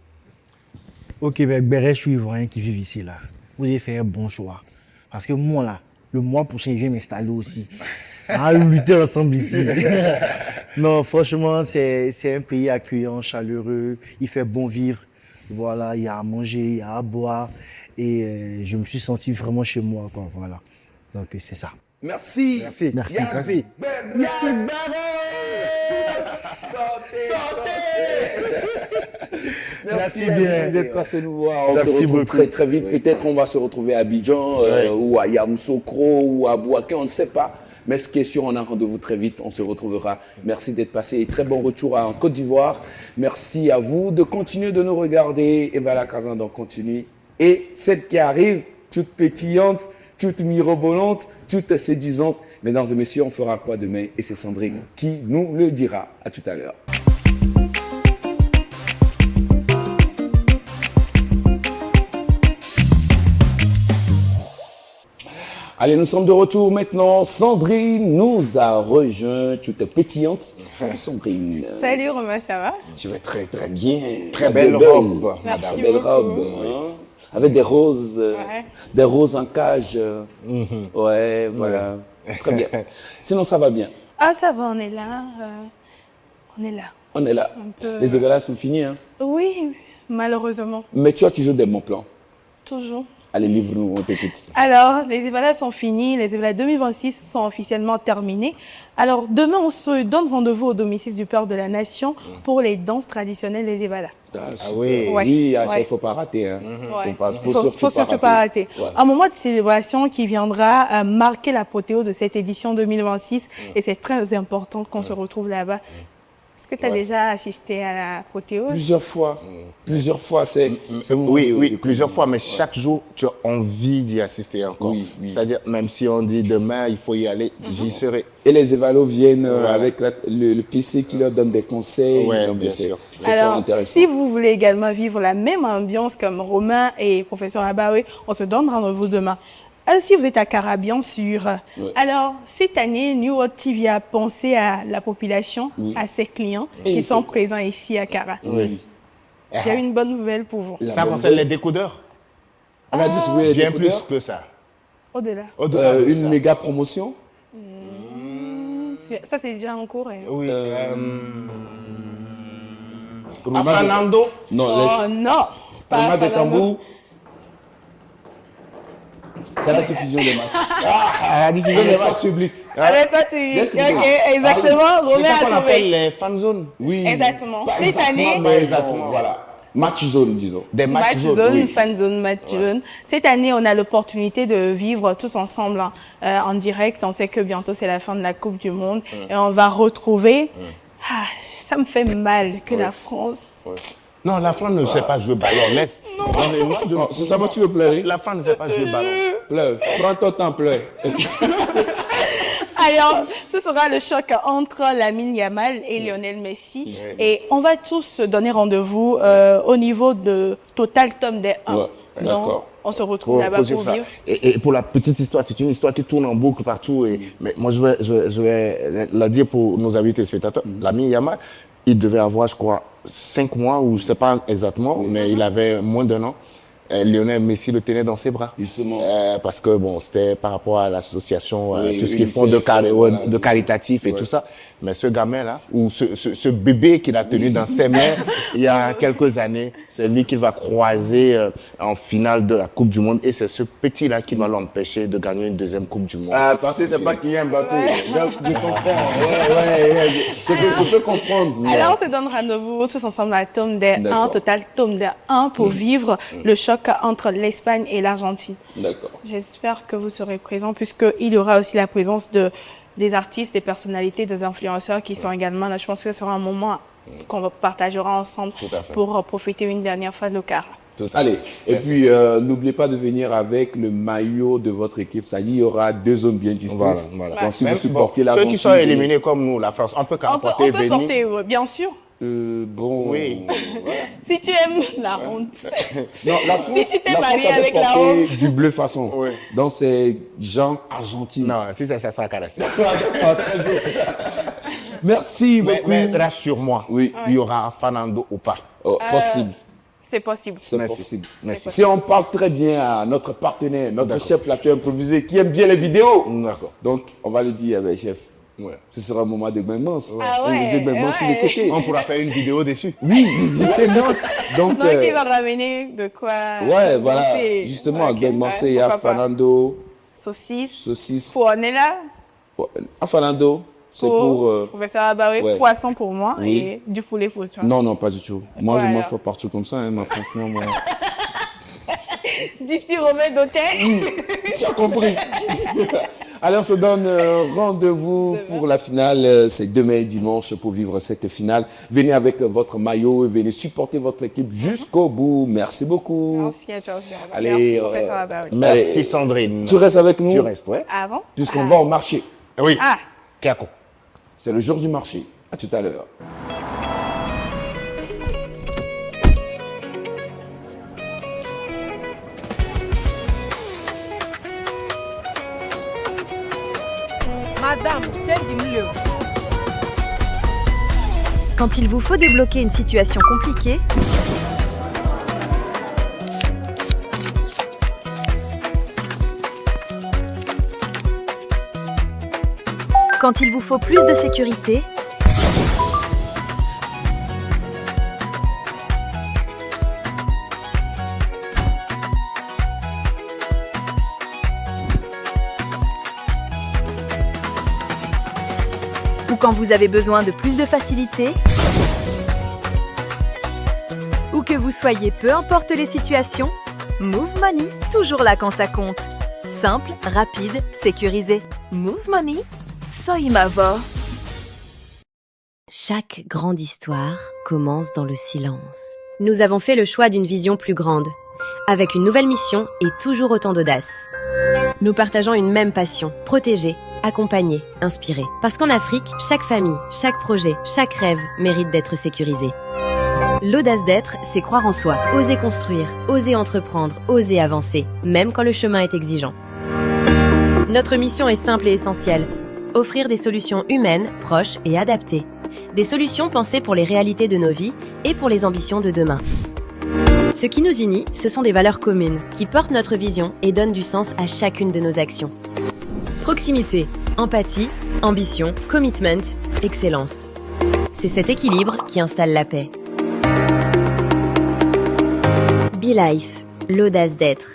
Au Québec, je suis Ivoirien qui vit ici là. Vous avez fait un bon choix. Parce que moi là, le mois prochain, je vais m'installer aussi. On va lutter ensemble ici. Non, franchement, c'est un pays accueillant, chaleureux. Il fait bon vivre. Voilà, il y a à manger, il y a à boire. Et je me suis senti vraiment chez moi, quoi. Voilà. Donc c'est ça. Merci. Merci. Merci. Merci bien d'être passé nous voir. On se retrouve très très vite. Peut-être on va se retrouver à Abidjan ou à Yamoussoukro ou à Bouaké, on ne sait pas. Mais ce qui est sûr, on a un rendez-vous très vite. On se retrouvera. Merci d'être passé. Et très bon retour en Côte d'Ivoire. Merci à vous de continuer de nous regarder. Et Evala Kazandor continue. Et celle qui arrive, toute pétillante, toute mirobolante, toute séduisante. Mesdames et messieurs, on fera quoi demain? Et c'est Sandrine qui nous le dira. À tout à l'heure. Allez, nous sommes de retour maintenant. Sandrine nous a rejoint, toute pétillante. Sandrine. Salut Romain, ça va? Tu vas très très bien. Très belle robe. Merci Belle beaucoup. robe. Hein? Avec des roses en cage. Ouais, voilà. Très bien. Sinon, ça va bien. Ah, ça va, on est là. On est là. On est là. Un peu... Les évalas sont finis. Hein? Oui, malheureusement. Mais tu as toujours des bons plans. Toujours. Allez, livre-nous, on t'écoute. Alors, les évalas sont finis. Les évalas 2026 sont officiellement terminés. Alors, demain, on se donne rendez-vous au domicile du Père de la Nation pour les danses traditionnelles des évalas. Oui, Ouais. oui, ça, il Ouais. ne faut pas rater. Hein. Ouais. Faut surtout pas rater. Ouais. Un moment de célébration qui viendra marquer l'apothéose de cette édition 2026 et c'est très important qu'on se retrouve là-bas. Est-ce que tu as déjà assisté à l'apothéose? Plusieurs fois. Plusieurs fois. Oui, plusieurs fois, mais chaque jour, tu as envie d'y assister encore. Oui. C'est-à-dire, même si on dit demain, il faut y aller, j'y serai. Et les évalos viennent avec le PC qui leur donne des conseils. Ouais, Donc, bien sûr. C'est fort Alors, intéressant. si vous voulez également vivre la même ambiance comme Romain et professeur Abaoué, on se donne rendez-vous demain. Si vous êtes à Cara, bien sûr. Ouais. Alors, cette année, New World TV a pensé à la population, à ses clients Et qui sont présents ici à Cara. Oui. J'ai une bonne nouvelle pour vous. Ça concerne les décodeurs? On a dit oui, Bien plus que ça. Au-delà. Au-delà de une ça. méga promotion. Ça, c'est déjà en cours. Hein. Oui. Roulement de- Fernando? Non, Oh laisse. non! Pas Roulement de Fernando. tambour. C'est la diffusion des matchs. La diffusion des matchs publics. Avec ça, c'est... Bien Ok, trouvé. exactement. C'est Romain ça a qu'on trouvé. appelle les fan zones. Oui. Exactement. Pas Cette exactement, année- mais Exactement. Voilà. Match zone, disons. Des Match matchs zone, oui. fan zone, match zone. Cette année, on a l'opportunité de vivre tous ensemble en direct. On sait que bientôt, c'est la fin de la Coupe du Monde. Et on va retrouver... Ah, ça me fait mal que la France... Non, la France ne sait pas jouer ballon. Laisse. Non, mais moi, Oh, c'est ça, moi, tu veux pleurer? La France ne sait pas jouer ballon. Pleure. Prends ton temps, pleure. Alors, ce sera le choc entre Lamine Yamal et Lionel Messi. Et on va tous se donner rendez-vous au niveau de Total Tom des 1. Ouais, Donc, d'accord. on se retrouve là-bas Pour pour ça. vivre. Et pour la petite histoire, c'est une histoire qui tourne en boucle partout. Mais moi, je vais la dire pour nos amis téléspectateurs. Lamine Yamal, il devait avoir, je crois, 5 mois, ou je ne sais pas exactement, mais il avait moins d'un an. Lionel Messi le tenait dans ses bras. Justement. Parce que bon, c'était par rapport à l'association, Oui, tout ce qu'ils font UNICEF, voilà, de caritatif et tout ça. Mais ce gamin-là, ou ce bébé qu'il a tenu dans ses mains il y a quelques années, c'est lui qu'il va croiser en finale de la Coupe du Monde. Et c'est ce petit-là qui va l'empêcher de gagner une deuxième Coupe du Monde. Ah, parce que c'est pas Kylian Mbappé. Donc, je comprends. Je peux comprendre. Alors, on se donne rendez-vous tous ensemble à Tom des 1, D'accord. Total Tom des 1, pour vivre le choc entre l'Espagne et l'Argentine. D'accord. J'espère que vous serez présents, puisqu'il y aura aussi la présence des artistes, des personnalités, des influenceurs qui sont également là. Je pense que ce sera un moment qu'on partagera ensemble Tout à fait. pour profiter une dernière fois de l'Ocar. Allez, et puis n'oubliez pas de venir avec le maillot de votre équipe. C'est-à-dire, il y aura 2 zones bien distinctes. Voilà. Donc, si Même vous supportez ceux qui sont l'Argentine, éliminés comme nous, la France, on peut On peut porter venir. porter, bien sûr, bon. Oui. si tu aimes la honte. Non, la France, Si tu t'es la France marié avait avec la porté honte. du bleu façon. Oui. Donc, c'est Jean Argentine. Non, si ça sera caressé. Merci beaucoup. Mais rassure-moi, Oui. il y aura Fernando ou pas. Oh, possible. C'est possible. C'est Merci. possible. Merci. Si on parle très bien à notre partenaire, notre chef plateau improvisé qui aime bien les vidéos, D'accord. donc on va lui dire, eh ben, chef, Ouais. ce sera un moment de maintenance. Ah ouais, J'ai maintenance sur les ouais. côtés. On pourra faire une vidéo dessus. Oui, il note. Donc, Donc, il va ramener de quoi ouais, voilà. danser. Justement, Ok, à Glenmancé, il y a pourquoi pas. Fernando, Saucisse. saucisse. On est là. À Fernando, c'est pour. Professeur Abaoui, ouais. poisson pour moi Oui. et du poulet pour toi. Non, non, pas du tout. Moi, je Voilà. mange pas partout comme ça, hein, mais franchement, moi. D'ici Romain d'hôtel. Tu as compris. Allez, on se donne rendez-vous pour la finale. C'est demain et dimanche pour vivre cette finale. Venez avec votre maillot et venez supporter votre équipe jusqu'au bout. Merci beaucoup. Merci à toi aussi. Allez, Merci, professeur Abaoui. Merci Allez. Sandrine. Tu restes avec nous, Tu restes, ouais. Avant puisqu'on va au marché. Oui. Ah, Kiako. C'est le jour du marché. À tout à l'heure. madame, dis-le. Quand il vous faut débloquer une situation compliquée, quand il vous faut plus de sécurité, ou quand vous avez besoin de plus de facilité, où que vous soyez, peu importe les situations, Move Money, toujours là quand ça compte. Simple, rapide, sécurisé. Move Money, soy mavo. Chaque grande histoire commence dans le silence. Nous avons fait le choix d'une vision plus grande, avec une nouvelle mission et toujours autant d'audace. Nous partageons une même passion, protéger, accompagner, inspirer. Parce qu'en Afrique, chaque famille, chaque projet, chaque rêve mérite d'être sécurisé. L'audace d'être, c'est croire en soi, oser construire, oser entreprendre, oser avancer, même quand le chemin est exigeant. Notre mission est simple et essentielle, offrir des solutions humaines, proches et adaptées. Des solutions pensées pour les réalités de nos vies et pour les ambitions de demain. Ce qui nous unit, ce sont des valeurs communes, qui portent notre vision et donnent du sens à chacune de nos actions. Proximité, empathie, ambition, commitment, excellence. C'est cet équilibre qui installe la paix. Be Life, l'audace d'être.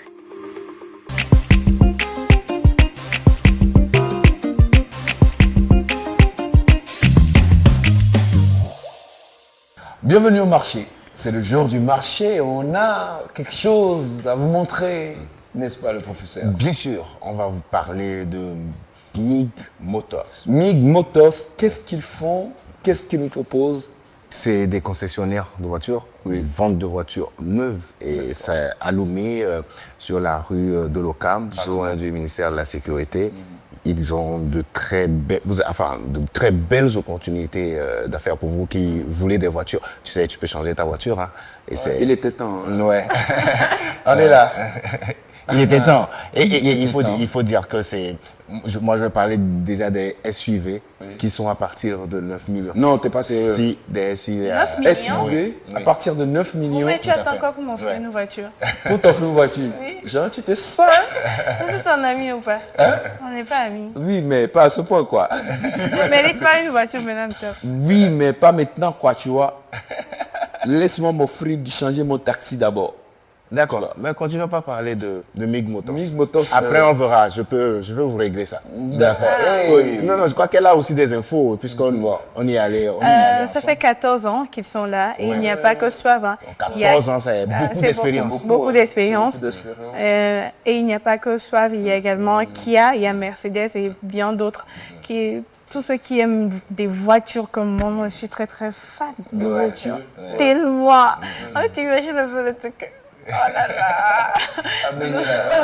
Bienvenue au marché. C'est le jour du marché. On a quelque chose à vous montrer, n'est-ce pas, le professeur? Bien sûr, on va vous parler de MIG Motors. MIG Motors, qu'est-ce qu'ils font? Qu'est-ce qu'ils nous proposent? C'est des concessionnaires de voitures, ils vendent de voitures neuves et c'est à Lomé, sur la rue de l'Ocam, loin du ministère de la Sécurité. Ils ont de très belles opportunités d'affaires pour vous qui voulez des voitures. Tu sais, tu peux changer ta voiture. Hein, et Il était temps. Hein. Ouais. On est là. Il était temps. Et il faut dire que c'est... Moi, je vais parler déjà des SUV qui sont à partir de 9 millions. Non, t'es pas sérieux. Si, des SUV. 9 millions. SUV à partir de 9 millions. Mais tu tout à attends fait. quoi pour m'offrir une voiture? Pour t'offrir une voiture. Oui. Genre, tu te sens, hein? Est-ce que je t'en ami ou pas? On n'est pas amis. Oui, mais pas à ce point, quoi. Ne mérite pas une voiture maintenant, top. Oui, mais pas maintenant, quoi, tu vois. Laisse-moi m'offrir de changer mon taxi d'abord. D'accord, mais continuons pas à parler de MIG Motors. MIG Motors. Après, on verra, je vais vous régler ça. D'accord. Oui. Non, je crois qu'elle a aussi des infos, puisqu'on y est allé. Ça fait 14 ans qu'ils sont là et il n'y a pas que Suave. Hein. 14 ans, c'est beaucoup d'expérience. Beaucoup d'expérience. Beaucoup d'expérience. Et il n'y a pas que Suave, il y a également Kia, il y a Mercedes et bien d'autres. Tous ceux qui aiment des voitures comme moi, je suis très très fan de voitures. Tellement. Oh, tu imagines un peu le truc. Oh là là.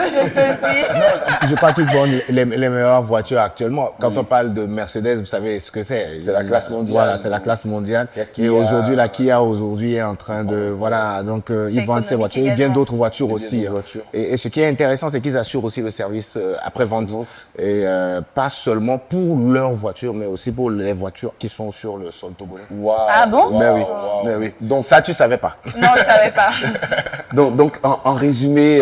Je te dis. Je crois qu'ils vendent les meilleures voitures actuellement. Quand on parle de Mercedes, vous savez ce que c'est. C'est la classe mondiale. Voilà, c'est la classe mondiale. Et aujourd'hui, la Kia aujourd'hui est en train de... Voilà, donc ils vendent ces voitures. Et bien d'autres voitures aussi. Et ce qui est intéressant, c'est qu'ils assurent aussi le service après-vente. Et pas seulement pour leurs voitures, mais aussi pour les voitures qui sont sur le sol togolais. Wow. Ah bon? Mais oui. Donc ça, tu savais pas. Non, je ne savais pas. Donc en résumé,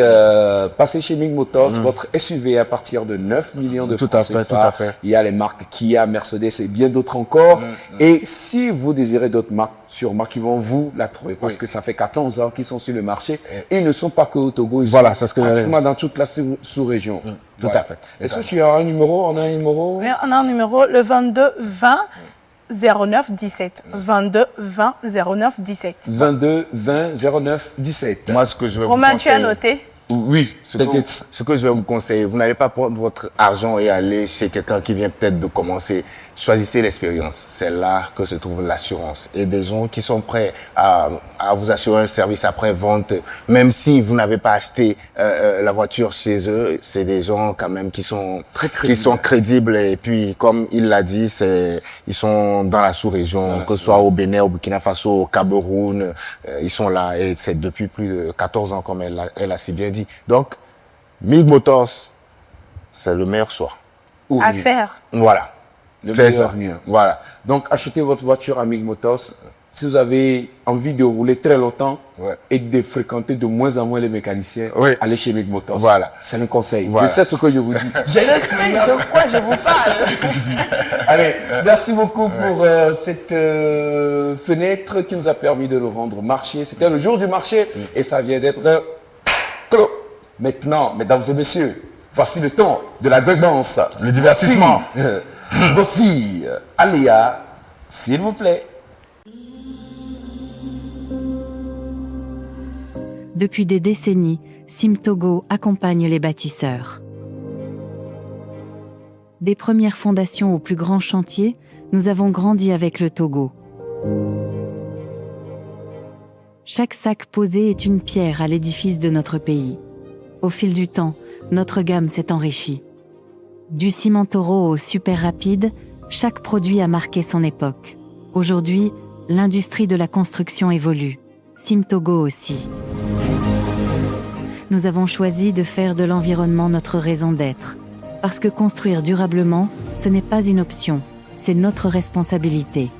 passez chez MIG Motors, votre SUV à partir de 9 millions de francs CFA. Tout à fait. Il y a les marques Kia, Mercedes et bien d'autres encore. Et si vous désirez d'autres marques, sûrement qu'ils vont vous la trouver parce que ça fait 14 ans qu'ils sont sur le marché. Et ils ne sont pas que au Togo, ils Voilà, sont c'est ce que pratiquement dans toute la sous-région. Tout à fait. Est-ce que tu as un numéro? On a un numéro? Oui, on a un numéro, le 22 20 09 17. 22 20 09 17. 22 20 09 17. Moi, ce que je vais vous Romain, conseiller... tu as noté? Oui, ce que je vais vous conseiller, vous n'allez pas prendre votre argent et aller chez quelqu'un qui vient peut-être de commencer. Choisissez l'expérience. C'est là que se trouve l'assurance. Et des gens qui sont prêts à vous assurer un service après-vente, même si vous n'avez pas acheté la voiture chez eux, c'est des gens quand même qui sont crédibles. Et puis, comme il l'a dit, ils sont dans la sous-région, que ce soit au Bénin, au Burkina Faso, au Cameroun, ils sont là. Et c'est depuis plus de 14 ans, comme elle a si bien dit. Donc, MIG Motors, c'est le meilleur choix. À faire. Voilà. Le Fais meilleur ça. mien. Voilà. Donc, achetez votre voiture à MIG Motors. Si vous avez envie de rouler très longtemps et de fréquenter de moins en moins les mécaniciens, allez chez MIG Motors. Voilà. C'est un conseil. Voilà. Je sais ce que je vous dis. J'ai l'expérience. De quoi je vous parle? Allez, merci beaucoup pour cette fenêtre qui nous a permis de nous rendre au marché. C'était le jour du marché et ça vient d'être clos. Maintenant, mesdames et messieurs, voici le temps de la gueulance. Le divertissement. Voici Aléa, s'il vous plaît. Depuis des décennies, Sim Togo accompagne les bâtisseurs. Des premières fondations aux plus grands chantiers, nous avons grandi avec le Togo. Chaque sac posé est une pierre à l'édifice de notre pays. Au fil du temps, notre gamme s'est enrichie. Du ciment taureau au super rapide, chaque produit a marqué son époque. Aujourd'hui, l'industrie de la construction évolue. Sim Togo aussi. Nous avons choisi de faire de l'environnement notre raison d'être. Parce que construire durablement, ce n'est pas une option, c'est notre responsabilité.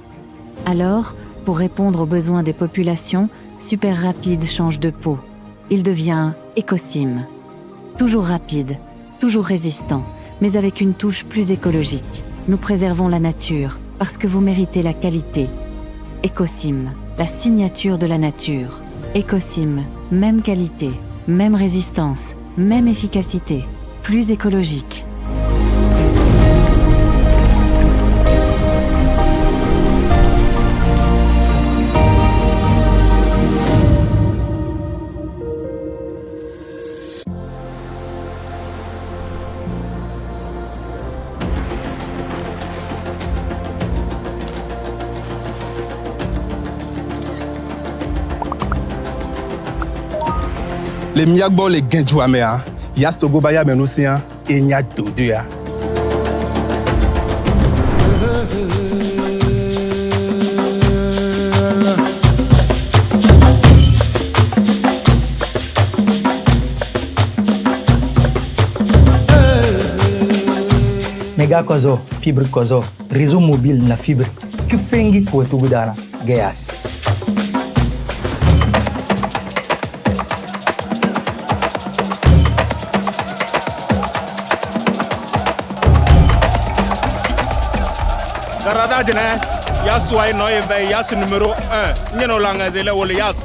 Alors, pour répondre aux besoins des populations, Super Rapide change de peau. Il devient Ecosim. Toujours rapide, toujours résistant, mais avec une touche plus écologique. Nous préservons la nature, parce que vous méritez la qualité. Ecosim, la signature de la nature. Ecosim, même qualité, même résistance, même efficacité, plus écologique. Les miagbo les genjouamea. Yas Togo baya menocéan et nya dodoya. Mega kozo, fibre kozo, réseau mobile na fibre. Que fengi ko tugudana, gayas. Garada jene, yasu ay no eve, yasu numéro 1. Nyeno langa zele wole yasu.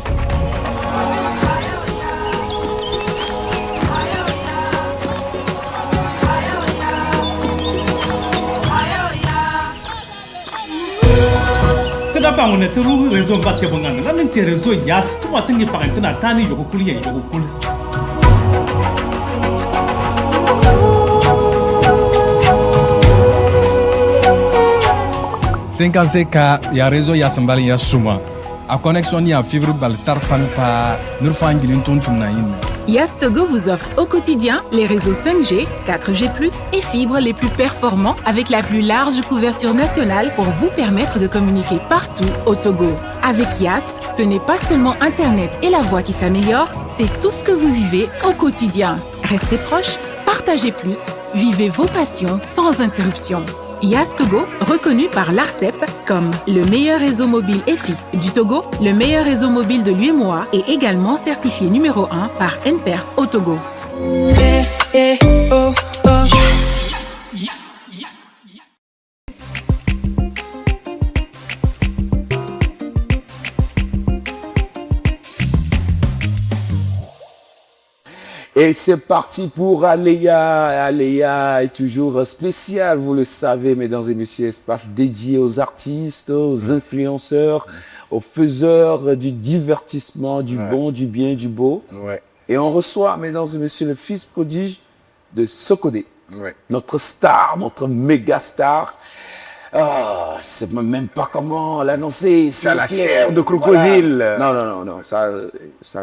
Kenapa ngone turu réseau batte bangana na nti réseau yas to watangi parentena tani yogo kuli ya yogo kuli. Ka ya réseau ya sambali ya suma. A connexion ni a fibre bal tarpan pa nurfangilin tontumna yin. Yas Togo vous offre au quotidien les réseaux 5G, 4G+, et fibres les plus performants avec la plus large couverture nationale pour vous permettre de communiquer partout au Togo. Avec Yas, ce n'est pas seulement Internet et la voix qui s'améliorent, c'est tout ce que vous vivez au quotidien. Restez proches, partagez plus, vivez vos passions sans interruption. Yas Togo, reconnu par l'ARCEP comme le meilleur réseau mobile et fixe du Togo, le meilleur réseau mobile de l'UEMOA et également certifié numéro 1 par NPerf au Togo. Et c'est parti pour Aléa. Aléa est toujours spécial, vous le savez, mesdames et messieurs, espace dédié aux artistes, aux influenceurs, aux faiseurs du divertissement, du bon, du bien, du beau. Ouais. Et on reçoit, mesdames et messieurs, le fils prodige de Sokodé, notre star, notre méga star. Oh, je sais même pas comment l'annoncer. C'est la chair de crocodile. Voilà. Non, ça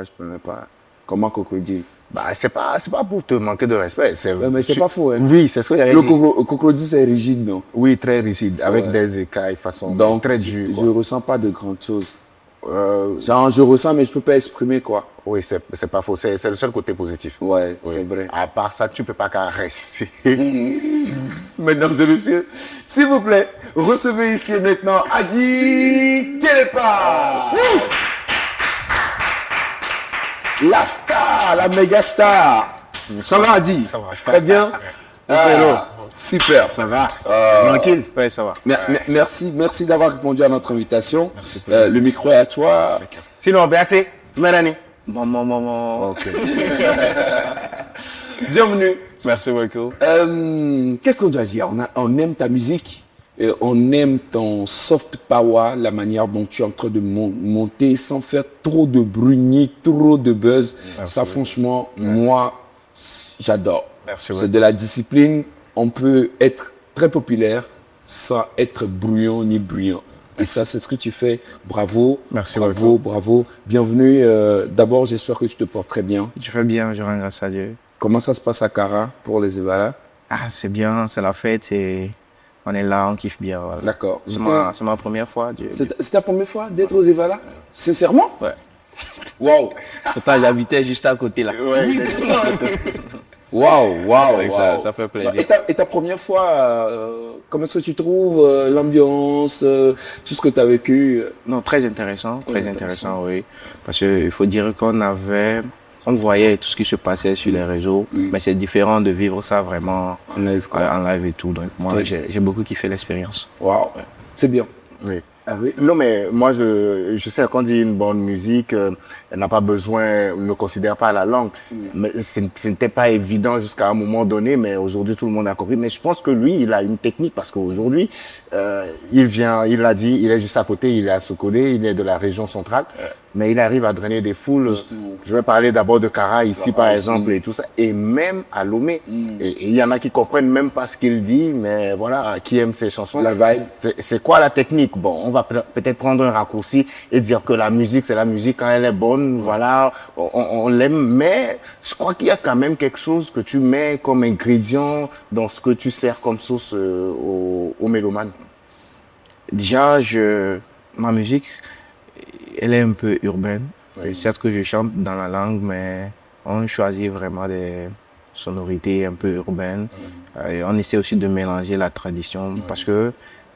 je peux même pas. Comment crocodile? Bah, c'est pas pour te manquer de respect. Mais c'est pas faux, hein. Oui, c'est ce que j'allais dire. Le crocodile, c'est rigide, non? Oui, très rigide, avec des écailles, façon. Donc, très dur. Je ressens pas de grandes choses. Genre, je ressens, mais je peux pas exprimer, quoi. Oui, c'est pas faux. C'est le seul côté positif. Ouais, oui. C'est vrai. À part ça, tu peux pas caresser. Mesdames et messieurs, s'il vous plaît, recevez ici maintenant Adi Télépa. La star, la méga star. Ça va, Adi? Ça va. Très bien. Super. Ça va. Tranquille. Ouais, ça va. Merci d'avoir répondu à notre invitation. Merci. Le micro est à toi. Sinon, merci. Maman. Ok. Bienvenue. Merci beaucoup. Qu'est-ce qu'on doit dire? On aime ta musique. Et on aime ton soft power, la manière dont tu es en train de monter sans faire trop de bruit ni trop de buzz. Merci. Ça, franchement, moi, j'adore. C'est de la discipline. On peut être très populaire sans être bruyant ni bruyant. Et ça, c'est ce que tu fais. Bravo. Merci beaucoup. Bravo. Bienvenue. D'abord, j'espère que tu te portes très bien. Je fais bien, je rends grâce à Dieu. Comment ça se passe à Kara pour les Evala? Ah, c'est bien, c'est la fête et on est là, on kiffe bien. Voilà. D'accord. C'est ma première fois. C'est ta première fois d'être aux Evala? Sincèrement? Ouais. Waouh. Pourtant, j'habitais juste à côté là. Ouais. Waouh. Ça fait plaisir. Et ta première fois, comment est-ce que tu trouves l'ambiance, tout ce que tu as vécu? Non, très intéressant, oui. Parce qu'il faut dire on voyait tout ce qui se passait sur les réseaux, mais c'est différent de vivre ça vraiment en live et tout. Donc moi, j'ai beaucoup kiffé l'expérience. Waouh, c'est bien. Oui. Ah oui. Non, mais moi, je sais, quand on dit une bonne musique, elle n'a pas besoin, ne considère pas la langue. Mais ce n'était pas évident jusqu'à un moment donné, mais aujourd'hui, tout le monde a compris. Mais je pense que lui, il a une technique parce qu'aujourd'hui, il l'a dit, il est juste à côté, il est à Sokodé, il est de la région centrale. mais il arrive à drainer des foules. Je vais parler d'abord de Kara ici, par exemple, et tout ça, et même à Lomé. Et il y en a qui comprennent même pas ce qu'il dit, mais voilà, qui aiment ses chansons. C'est quoi la technique? Bon, on va peut-être prendre un raccourci et dire que la musique, c'est la musique quand elle est bonne, voilà, on l'aime, mais je crois qu'il y a quand même quelque chose que tu mets comme ingrédient dans ce que tu sers comme sauce aux mélomanes. Déjà, ma musique, elle est un peu urbaine. Oui. Certes que je chante dans la langue, mais on choisit vraiment des sonorités un peu urbaines. On essaie aussi de mélanger la tradition parce que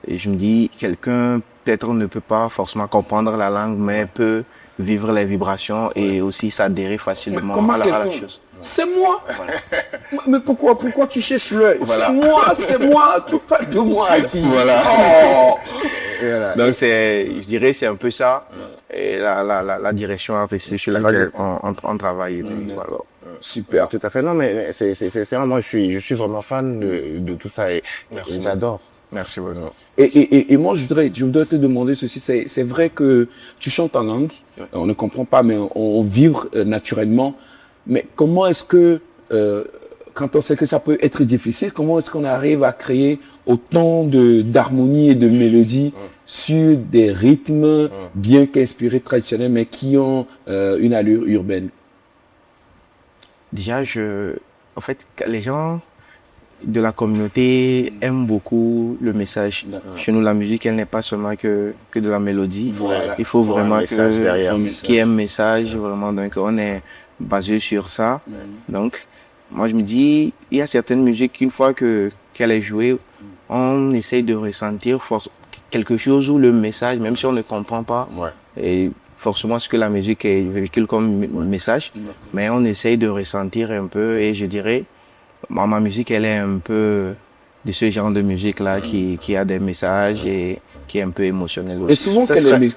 je me dis, quelqu'un peut-être ne peut pas forcément comprendre la langue, mais peut vivre les vibrations et aussi s'adhérer facilement à la chose. C'est moi. Voilà. Mais pourquoi tu cherches l'œil? Voilà. C'est moi, tu parles de moi, dit. Voilà. Oh. Voilà. Donc je dirais c'est un peu ça. Et la direction artistique sur laquelle on travaille. Voilà. Super. Tout à fait. Non, mais c'est vraiment, je suis vraiment fan de tout ça et j'adore. Merci beaucoup. Et moi, je voudrais te demander ceci. C'est vrai que tu chantes en langue, on ne comprend pas, mais on vibre naturellement. Mais comment est-ce que, quand on sait que ça peut être difficile, comment est-ce qu'on arrive à créer autant d'harmonie et de mélodie sur des rythmes bien qu'inspirés traditionnels, mais qui ont une allure urbaine? Déjà, en fait, les gens de la communauté aiment beaucoup le message. Chez nous, la musique, elle n'est pas seulement que de la mélodie. Voilà. Il faut vraiment qu'il y ait un message, vraiment. Donc, on est basé sur ça. Donc, moi, je me dis, il y a certaines musiques, une fois qu'elle est jouée, on essaye de ressentir quelque chose où le message, même si on ne comprend pas, et forcément ce que la musique véhicule comme message, mais on essaye de ressentir un peu, et je dirais, ma musique, elle est un peu de ce genre de musique-là qui a des messages et qui est un peu émotionnel aussi. Et souvent,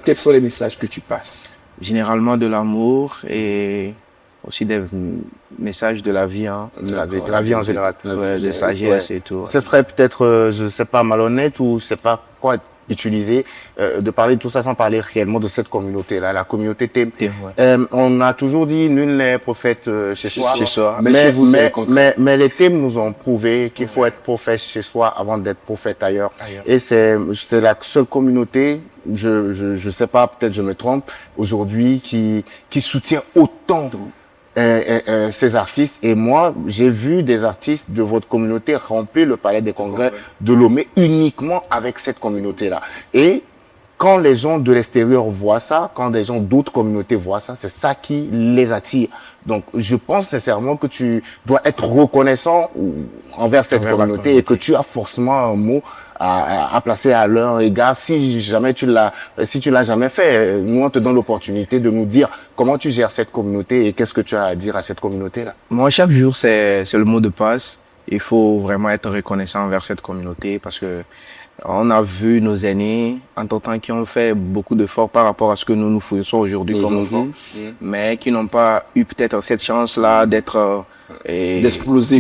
quels sont les messages que tu passes? Généralement de l'amour et aussi des messages de la vie, de la vie en général, de sagesse et tout. Ce serait peut-être, je sais pas, malhonnête ou c'est pas quoi utiliser de parler de tout ça sans parler réellement de cette communauté-là, la communauté Thème. On a toujours dit nul n'est prophète chez soi. Mais les Thèmes nous ont prouvé qu'il faut être prophète chez soi avant d'être prophète ailleurs. Et c'est la seule communauté, je sais pas, peut-être je me trompe, aujourd'hui qui soutient autant ces artistes. Et moi, j'ai vu des artistes de votre communauté remplir le palais des congrès de Lomé uniquement avec cette communauté-là. Et quand les gens de l'extérieur voient ça, quand des gens d'autres communautés voient ça, c'est ça qui les attire. Donc, je pense sincèrement que tu dois être reconnaissant envers cette communauté et que tu as forcément un mot à placer à leur égard. Si tu l'as jamais fait, nous, on te donne l'opportunité de nous dire comment tu gères cette communauté et qu'est-ce que tu as à dire à cette communauté-là. Moi, chaque jour, c'est le mot de passe. Il faut vraiment être reconnaissant envers cette communauté parce que on a vu nos aînés, en tant qui ont fait beaucoup d'efforts par rapport à ce que nous faisons aujourd'hui comme enfants, mais qui n'ont pas eu peut-être cette chance-là d'exploser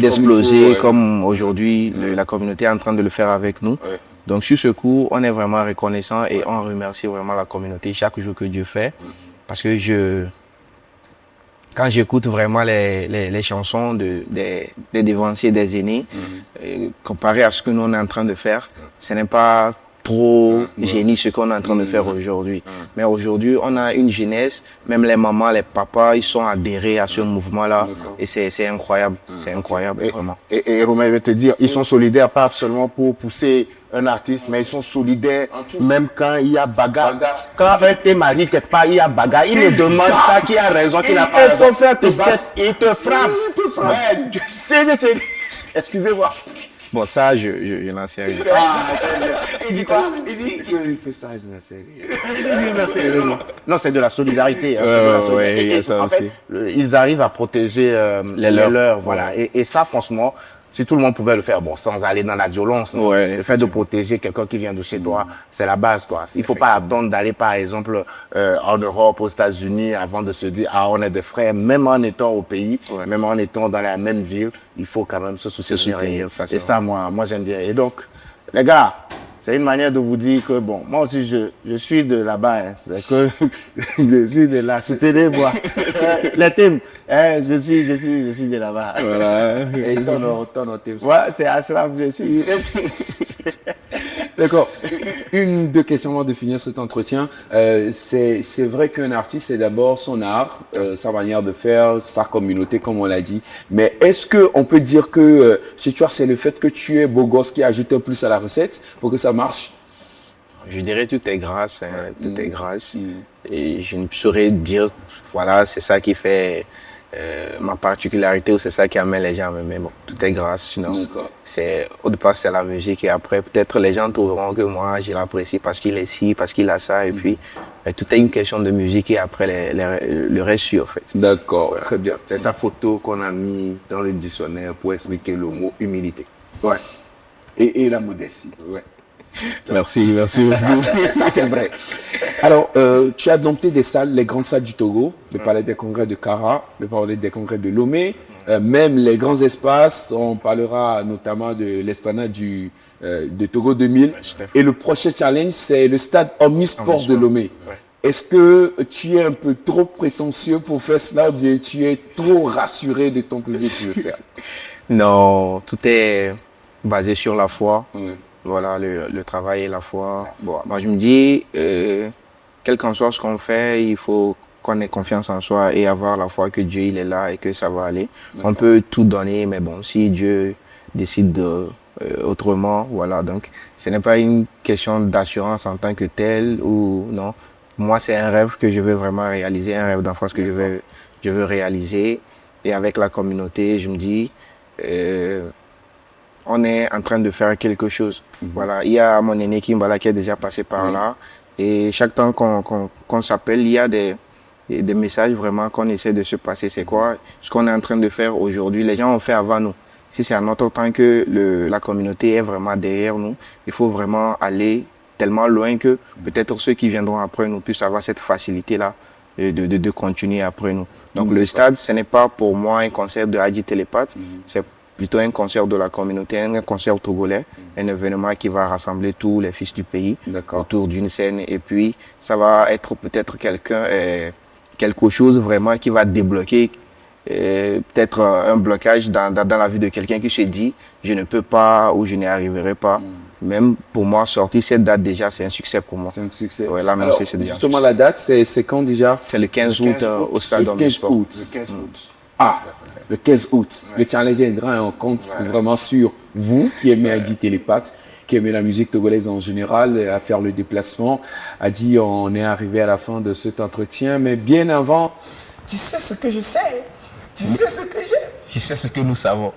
comme aujourd'hui la communauté est en train de le faire avec nous. Donc sur ce coup, on est vraiment reconnaissant et on remercie vraiment la communauté chaque jour que Dieu fait, parce que quand j'écoute vraiment les chansons des dévanciers, des aînés, comparé à ce que nous on est en train de faire, ce n'est pas trop génie ce qu'on est en train de faire aujourd'hui. Mais aujourd'hui, on a une jeunesse, même les mamans, les papas, ils sont adhérés à ce mouvement-là. Et c'est incroyable, c'est incroyable, vraiment. Et Romain, je vais te dire, ils sont solidaires pas seulement pour pousser un artiste, mais ils sont solidaires même quand il y a bagarre. Quand t'es marié quelque part, il y a bagarre. Ils ne demandent pas qui a raison, qui n'a pas raison. Ils te frappent. Excusez-moi. Bon, ça, je n'en sais rien. Il dit quoi? Il dit que ça, je n'en sais rien. Non, c'est de la solidarité. Oui, il y a ça aussi. Ils arrivent à protéger les leurs. Voilà. Et ça, franchement, si tout le monde pouvait le faire, bon, sans aller dans la violence, le fait de protéger quelqu'un qui vient de chez toi, c'est la base, quoi. Il faut pas attendre d'aller, par exemple, en Europe, aux États-Unis, avant de se dire, ah, on est des frères, même en étant au pays, même en étant dans la même ville, il faut quand même se soutenir. Et ça, moi, j'aime bien. Et donc, les gars, C'est une manière de vous dire que, bon, moi aussi, je suis de là-bas. Hein. C'est que je suis de là. Soutenez-moi. Les teams, je suis de là-bas. Voilà. Et ton team. Ouais, c'est Ashraf, je suis. D'accord. Deux questions avant de finir cet entretien. C'est vrai qu'un artiste, c'est d'abord son art, sa manière de faire, sa communauté, comme on l'a dit. Mais est-ce qu'on peut dire que chez toi, c'est le fait que tu es beau gosse qui ajoute un plus à la recette pour que ça marche? Je dirais tout est grâce, hein, tout est grâce. Et je ne saurais dire, voilà, c'est ça qui fait ma particularité ou c'est ça qui amène les gens à m'aimer. Bon, tout est grâce, sinon. Au départ, c'est la musique et après, peut-être les gens trouveront que moi, je l'apprécie parce qu'il est ci, parce qu'il a ça. Et puis, tout est une question de musique et après, le reste suit, en fait. D'accord, très bien. C'est sa photo qu'on a mis dans le dictionnaire pour expliquer le mot humilité. Ouais. Et la modestie, ouais. Merci beaucoup. Ça, c'est vrai. Alors, tu as dompté des salles, les grandes salles du Togo, le palais des congrès de Kara, le palais des congrès de Lomé, même les grands espaces. On parlera notamment de l'esplanade de Togo 2000. Et le prochain challenge, c'est le stade Omnisport de Lomé. Ouais. Est-ce que tu es un peu trop prétentieux pour faire cela ou bien tu es trop rassuré de ton plaisir que tu veux faire? Non, tout est basé sur la foi. Voilà, le travail et la foi. Bon, moi, je me dis, quel qu'en soit ce qu'on fait, il faut qu'on ait confiance en soi et avoir la foi que Dieu il est là et que ça va aller. On peut tout donner, mais bon, si Dieu décide autrement, voilà. Donc, ce n'est pas une question d'assurance en tant que telle ou non. Moi, c'est un rêve que je veux vraiment réaliser, un rêve d'enfance que je veux réaliser. Et avec la communauté, je me dis, on est en train de faire quelque chose. Voilà, il y a mon aîné Kimbala qui est déjà passé par là. Et chaque temps qu'on s'appelle, il y a des messages vraiment qu'on essaie de se passer. C'est quoi ce qu'on est en train de faire aujourd'hui? Les gens ont fait avant nous. Si c'est à notre temps que la communauté est vraiment derrière nous, il faut vraiment aller tellement loin que peut-être ceux qui viendront après nous puissent avoir cette facilité-là de continuer après nous. Donc le stade, ce n'est pas pour moi un concert de Hadji Télépathe, c'est plutôt un concert de la communauté, un concert togolais, un événement qui va rassembler tous les fils du pays autour d'une scène. Et puis, ça va être peut-être quelque chose vraiment qui va débloquer peut-être un blocage dans la vie de quelqu'un qui se dit « je ne peux pas » ou « je n'y arriverai pas ». Même pour moi, sortir cette date déjà, c'est un succès pour moi. C'est un succès. Ouais, l'annoncer, c'est déjà justement, la date, c'est quand déjà? C'est le 15 août au Stade Omnisport. Le 15 août. Ah, le 15 août. Le challenge viendra et on compte vraiment sur vous qui aimez Hadji Télépathe, qui aimez la musique togolaise en général, à faire le déplacement. Hadji, on est arrivé à la fin de cet entretien, mais bien avant, tu sais ce que je sais. Tu sais ce que j'ai. Je sais ce que nous savons.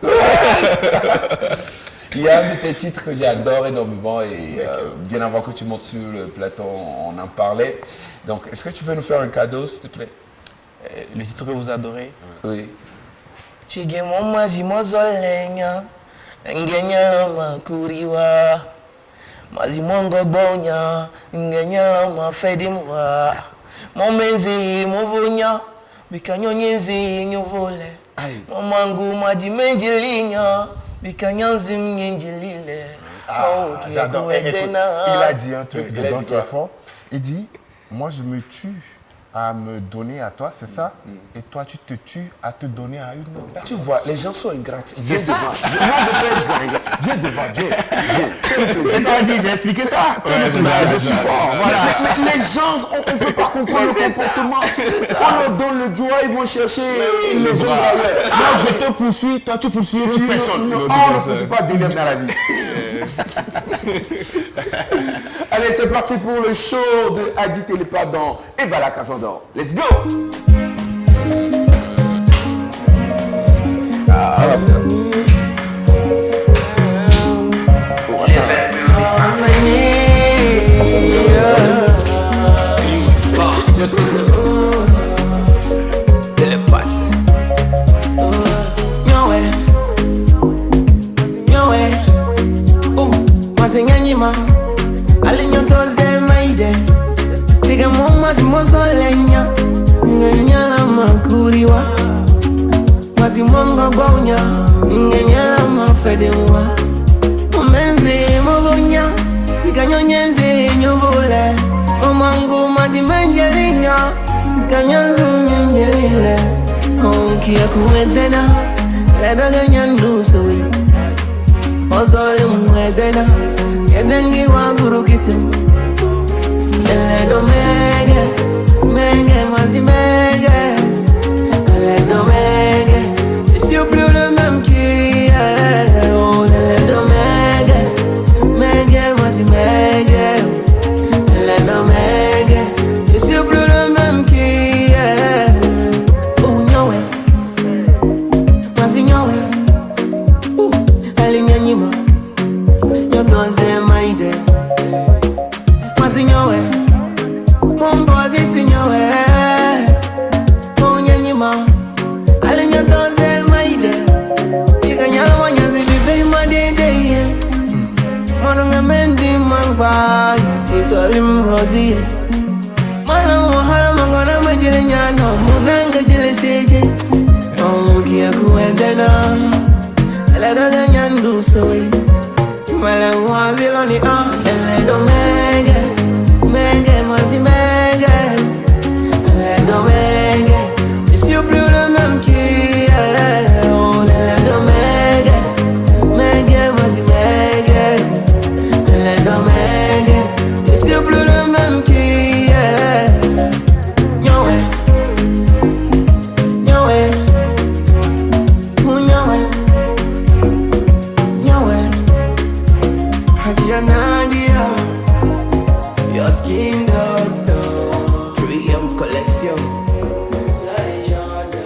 Il y a un de tes titres que j'adore énormément et bien avant que tu montes sur le plateau, on en parlait. Donc, est-ce que tu peux nous faire un cadeau, s'il te plaît? Le titre que vous adorez? Oui. J'adore. Il a dit un truc dedans qui est fort. Il dit, moi je me tue à me donner à toi, c'est ça? Et toi tu te tues à te donner à une autre. Tu vois, les gens sont ingrats. Viens devant, viens. C'est ça, on dit, j'ai expliqué ça. Je suis fort. Voilà. Mais les gens, on ne peut pas comprendre le comportement. On leur donne le doigt, ils vont chercher les autres. Moi, je te poursuis, toi tu poursuis. Personne. On ne poursuit pas d'élèves dans la vie. Allez, c'est parti pour le show de Hadji Télépathe dans Eva la Casandor. Let's go! Mazimongo gwaunya kia kuendena leda ganyandu soyi ozole muedena yedengi wanguru kisim ledo mege mege mazi mege ledo mege je suis plus le même qu'hier oh ledo mege mege mazi mege ledo mege je suis plus le même qu'hier oh nyowe mazi nyowe alinyanyima nyotonze maide mazi nyowe mombozi sinyowe onyanyima alinyotonze maide ikanyala wanyazi bibe madede manunga mendi mangba sisolim rozi mana wahala mangona majile nyano munanga jile seje kia kuendena ledo ganyandu soyi mele waziloni ledo mege mege mazi mege ledo mege je suis plus le même qu'hier oh ledo mege mege mazi mege ledo mege je suis plus le même qu'hier nyowe nyowe nyowe nyowe Hadia Nadia your skin doctor 3M collection la légende.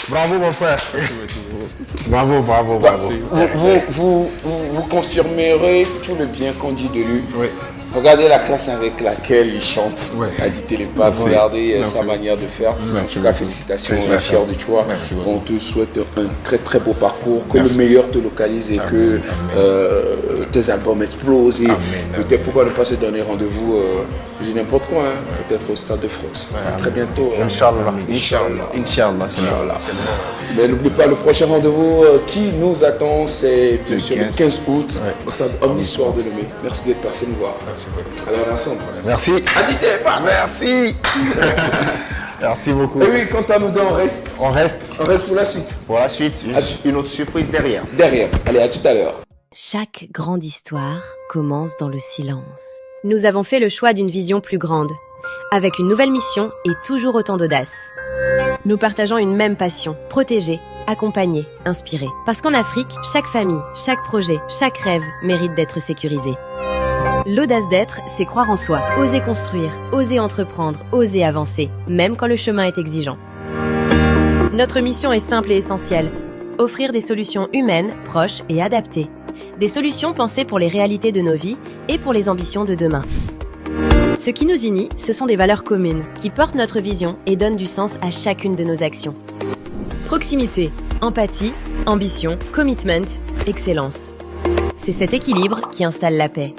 Bravo mon frère. Bravo, bravo, bravo. Vous confirmerez tout le bien qu'on dit de lui. Oui. Regardez la classe avec laquelle il chante, a dit Télépathe, regardez sa manière de faire. En tout cas, félicitations, on est fiers de toi. On te souhaite un très très beau parcours, que le meilleur te localise et que tes albums explosent. Et peut-être pourquoi ne pas se donner rendez-vous, je dis n'importe quoi, peut-être au Stade de France. À très bientôt. Inch'Allah. Inch'Allah. Mais n'oublie pas, le prochain rendez-vous qui nous attend, c'est bien sûr le 15 août au Stade Omnisport de Lomé. Merci d'être passé nous voir. Alors ensemble. Merci. Merci. Merci beaucoup. Et oui, quant à nous deux, on reste. On reste pour la suite. Pour la suite, une autre surprise derrière. Allez, à tout à l'heure. Chaque grande histoire commence dans le silence. Nous avons fait le choix d'une vision plus grande, avec une nouvelle mission et toujours autant d'audace. Nous partageons une même passion, protéger, accompagner, inspirer. Parce qu'en Afrique, chaque famille, chaque projet, chaque rêve mérite d'être sécurisé. L'audace d'être, c'est croire en soi, oser construire, oser entreprendre, oser avancer, même quand le chemin est exigeant. Notre mission est simple et essentielle, offrir des solutions humaines, proches et adaptées. Des solutions pensées pour les réalités de nos vies et pour les ambitions de demain. Ce qui nous unit, ce sont des valeurs communes, qui portent notre vision et donnent du sens à chacune de nos actions. Proximité, empathie, ambition, commitment, excellence. C'est cet équilibre qui installe la paix.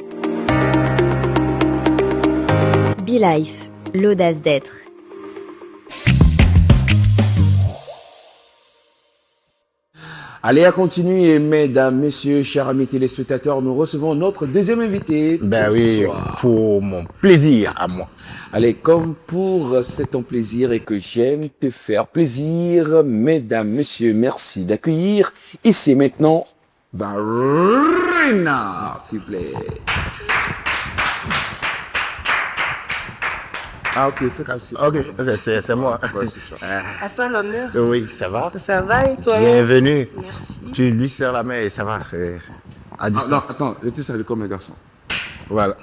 Be Life, l'audace d'être. Allez, à continuer, mesdames, messieurs, chers amis téléspectateurs, nous recevons notre deuxième invité. Ben oui, pour mon plaisir à moi. Allez, comme pour c'est ton plaisir et que j'aime te faire plaisir, mesdames, messieurs, merci d'accueillir ici maintenant Varina, s'il vous plaît. Ah ok, c'est comme ça. Ok, c'est moi. Ouais, c'est ça. À ça l'honneur. Oui, ça va. Ça va et toi? Bienvenue. Merci. Tu lui serres la main et ça va, c'est à distance. Attends, je te salue comme un garçon. Voilà.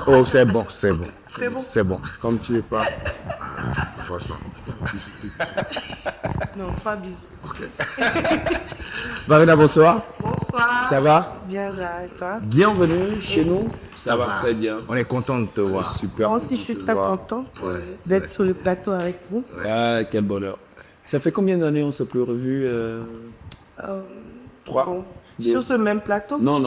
Oh, c'est bon, c'est bon. C'est bon. C'est bon. Comme tu es pas. Franchement. Non, pas bisous. Okay. Varina, bonsoir. Bonsoir. Ça va? Bien, et toi? Bienvenue chez nous. Ça va très bien. On est content de te voir. Super. Moi aussi, je suis très contente d'être sur le plateau avec vous. Ah, quel bonheur. Ça fait combien d'années on ne s'est plus revus 3. Bon. Sur ce même plateau? Non.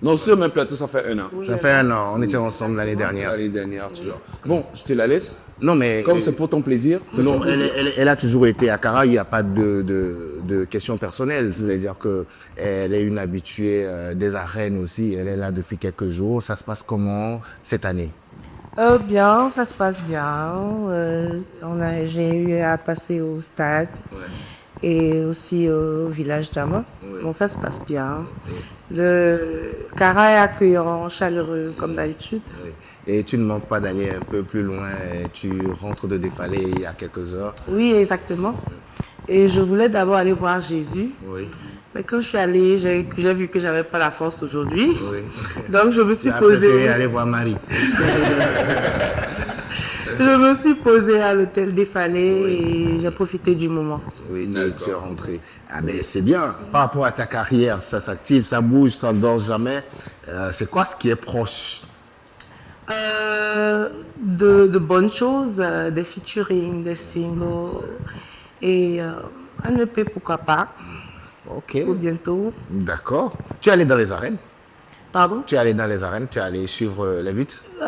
Non, sur le même plateau, ça fait 1 an. Oui, ça fait 1 an. On était ensemble l'année dernière. L'année dernière, tu vois. Bon, je te la laisse. Non, mais... Comme c'est pour ton plaisir. Non, elle a toujours été à Cara, il n'y a pas de question personnelle. C'est-à-dire qu'elle est une habituée des arènes aussi. Elle est là depuis quelques jours. Ça se passe comment cette année? Bien, ça se passe bien. J'ai eu à passer au stade et aussi au village d'Ama. Donc ça se passe bien. Le Cara est accueillant, chaleureux comme d'habitude. Et tu ne manques pas d'aller un peu plus loin. Tu rentres de défiler il y a quelques heures. Oui, exactement. Et je voulais d'abord aller voir Jésus. Oui. Mais quand je suis allée, j'ai vu que j'avais pas la force aujourd'hui. Oui. Donc je me suis Tu as préféré posée. aller voir Marie. Je me suis posée à l'hôtel Défalé et j'ai profité du moment. Oui, et tu es rentré. Ah ben c'est bien. Par rapport à ta carrière, ça s'active, ça bouge, ça ne dort jamais. C'est quoi ce qui est proche? De bonnes choses, des featuring, des singles et un EP pourquoi pas. Ok. Pour bientôt. D'accord. Tu es allé dans les arènes? Pardon? Tu es allé dans les arènes, tu es allé suivre les buts?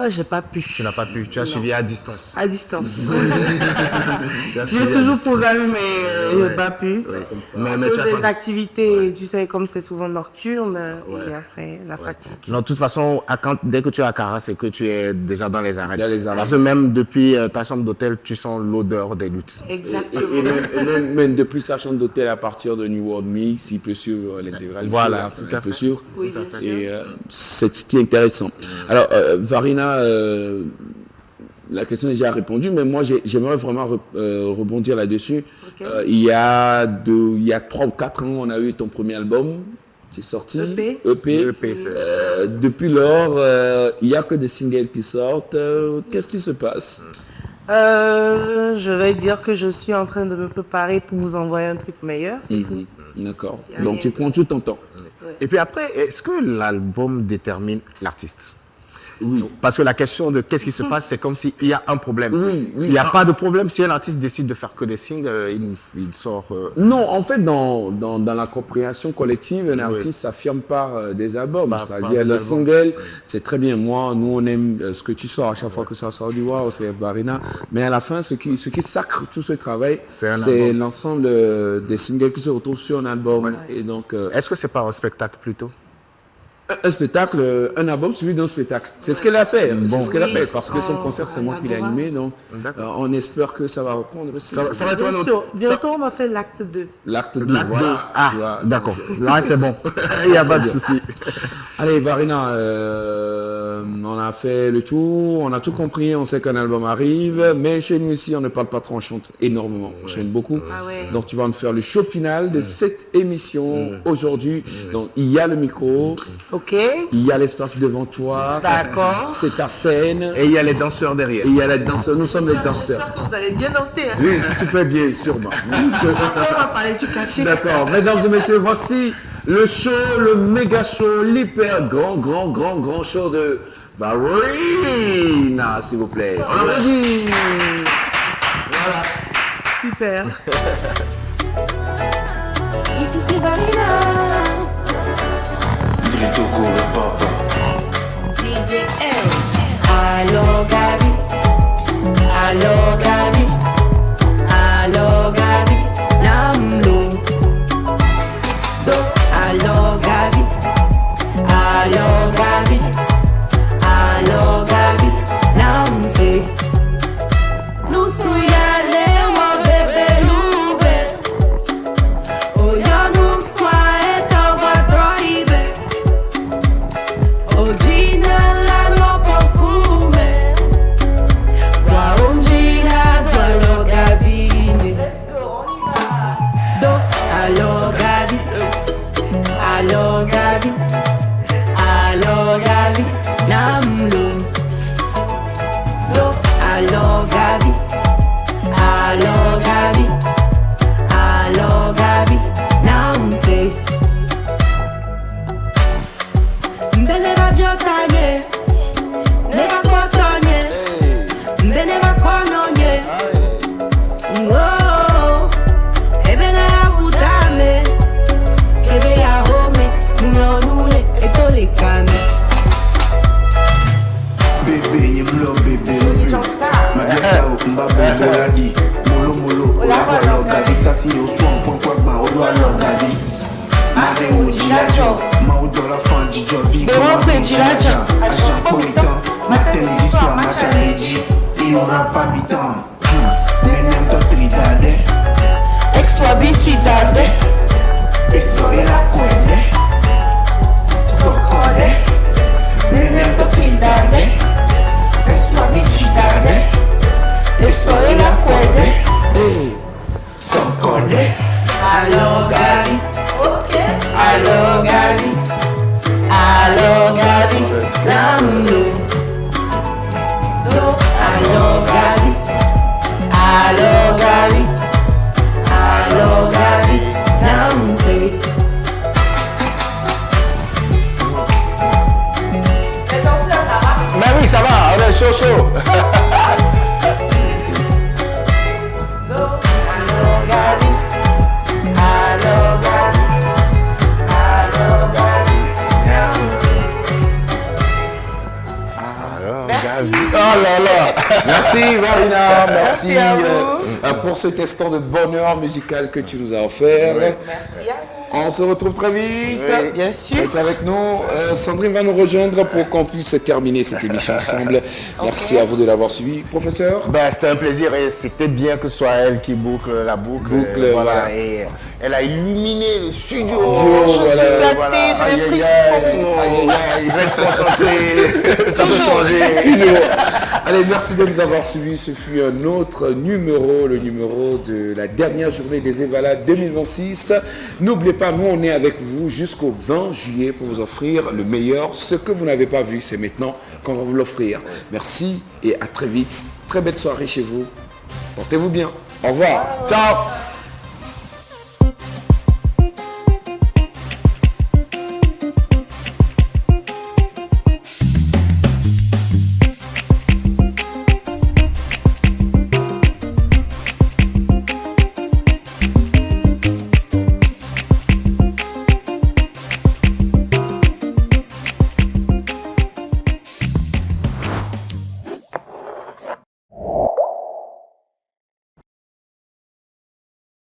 J'ai pas pu. Tu n'as pas pu, tu as suivi à distance. À distance. J'ai toujours programmé, mais j'ai pas pu. Mais Tu tu as des activités, tu sais, comme c'est souvent nocturne, et après, la fatigue. Non, de toute façon, dès que tu es à Cara, c'est que tu es déjà dans les arènes. Parce que même depuis ta chambre d'hôtel, tu sens l'odeur des luttes. Exactement. Et même depuis sa chambre d'hôtel, à partir de New World Mix, il peut suivre l'intégralité. Voilà, il peut suivre. Oui, bien sûr. Et c'est ce qui est intéressant. Alors, Varina, la question est déjà répondue, mais moi j'aimerais vraiment rebondir là-dessus. Okay. Il y a 3 ou 4 ans, on a eu ton premier album, c'est sorti. EP. Depuis lors, il n'y a que des singles qui sortent. Qu'est-ce qui se passe? Je vais dire que je suis en train de me préparer pour vous envoyer un truc meilleur, c'est tout. D'accord. Donc tu prends tout ton temps. Et puis après, est-ce que l'album détermine l'artiste? Oui. Parce que la question de qu'est-ce qui se passe, c'est comme s'il y a un problème. Oui. Il n'y a pas de problème si un artiste décide de faire que des singles, il sort... Non, en fait, dans la compréhension collective, un artiste s'affirme par des albums. C'est-à-dire, le single, c'est très bien. Nous, on aime ce que tu sors à chaque fois que ça sort du Wow, c'est Varina. Mais à la fin, ce qui sacre tout ce travail, c'est l'ensemble des singles qui se retrouvent sur un album. Ouais. Et donc, est-ce que c'est pas un spectacle plutôt? Un spectacle, un album suivi d'un spectacle. C'est ce qu'elle a fait. C'est ce qu'elle a fait. Parce que son concert, c'est moi qui l'ai animé. Donc, on espère que ça va reprendre. Ça va être bientôt, on va faire l'acte 2. L'acte 2, voilà. Ah, d'accord. Là, c'est bon. Il n'y a pas de souci. Allez, Varina, on a fait le tour. On a tout compris. On sait qu'un album arrive. Mais chez nous ici, on ne parle pas trop. On chante énormément. On chante beaucoup. Ah ouais. Donc, tu vas nous faire le show final de cette émission aujourd'hui. Donc, il y a le micro. Ok. Il y a l'espace devant toi. D'accord. C'est ta scène. Et il y a les danseurs derrière. Et il y a les danseurs. Nous sommes les danseurs. Vous allez bien danser. Hein? Oui, si tu peux bien, sûrement. On va parler du cachet. D'accord. Mesdames et messieurs, voici le show, le méga show, l'hyper grand show de Varina, s'il vous plaît. On applaudit. Voilà. Super. Ici c'est Varina. Togo le papa. DJ L. Allo Gabi. Allo Gabi. Allo Gabi. Namlo. Do. Allo Gabi. Allo Gabi. Allo Gabi. Namse. Nous soyons wa bébé loube. Oya nous soyons ta voix. Ogina la no perfume, wa ungina Joa Logali. Mane Ojilajo, Maudola Fanji Jovi, Gomapejilaja, Agent Politan, Matin midi soir, match à Lady, il n'y aura pas mi-temps. Menem to tritade, ex-wabi tritade, et so et la couenne, so code, menem to tritade, ex-wabi tritade, et so et la couenne, so code. Allo Gary, ok. Allo Gary, Namdo. Allo Gary, Namse. Mais oui, ça va, on est chaud. Oh là là. Merci Marina, merci pour cet instant de bonheur musical que tu nous as offert. Merci à vous. On se retrouve très vite. Oui, bien sûr. Reste avec nous. Sandrine va nous rejoindre pour qu'on puisse terminer cette émission ensemble. Merci à vous de l'avoir suivi. Professeur, c'était un plaisir et c'était bien que ce soit elle qui boucle la boucle. Voilà. Et elle a illuminé le studio. Je suis flattée, j'ai des frissons. Reste concentré. Ça peut changer. Toujours. Allez, merci de nous avoir suivis. Ce fut un autre numéro, le numéro de la dernière journée des Evala 2026. N'oubliez pas, nous on est avec vous jusqu'au 20 juillet pour vous offrir le meilleur. Ce que vous n'avez pas vu, c'est maintenant qu'on va vous l'offrir. Merci et à très vite. Très belle soirée chez vous. Portez-vous bien. Au revoir. Ciao.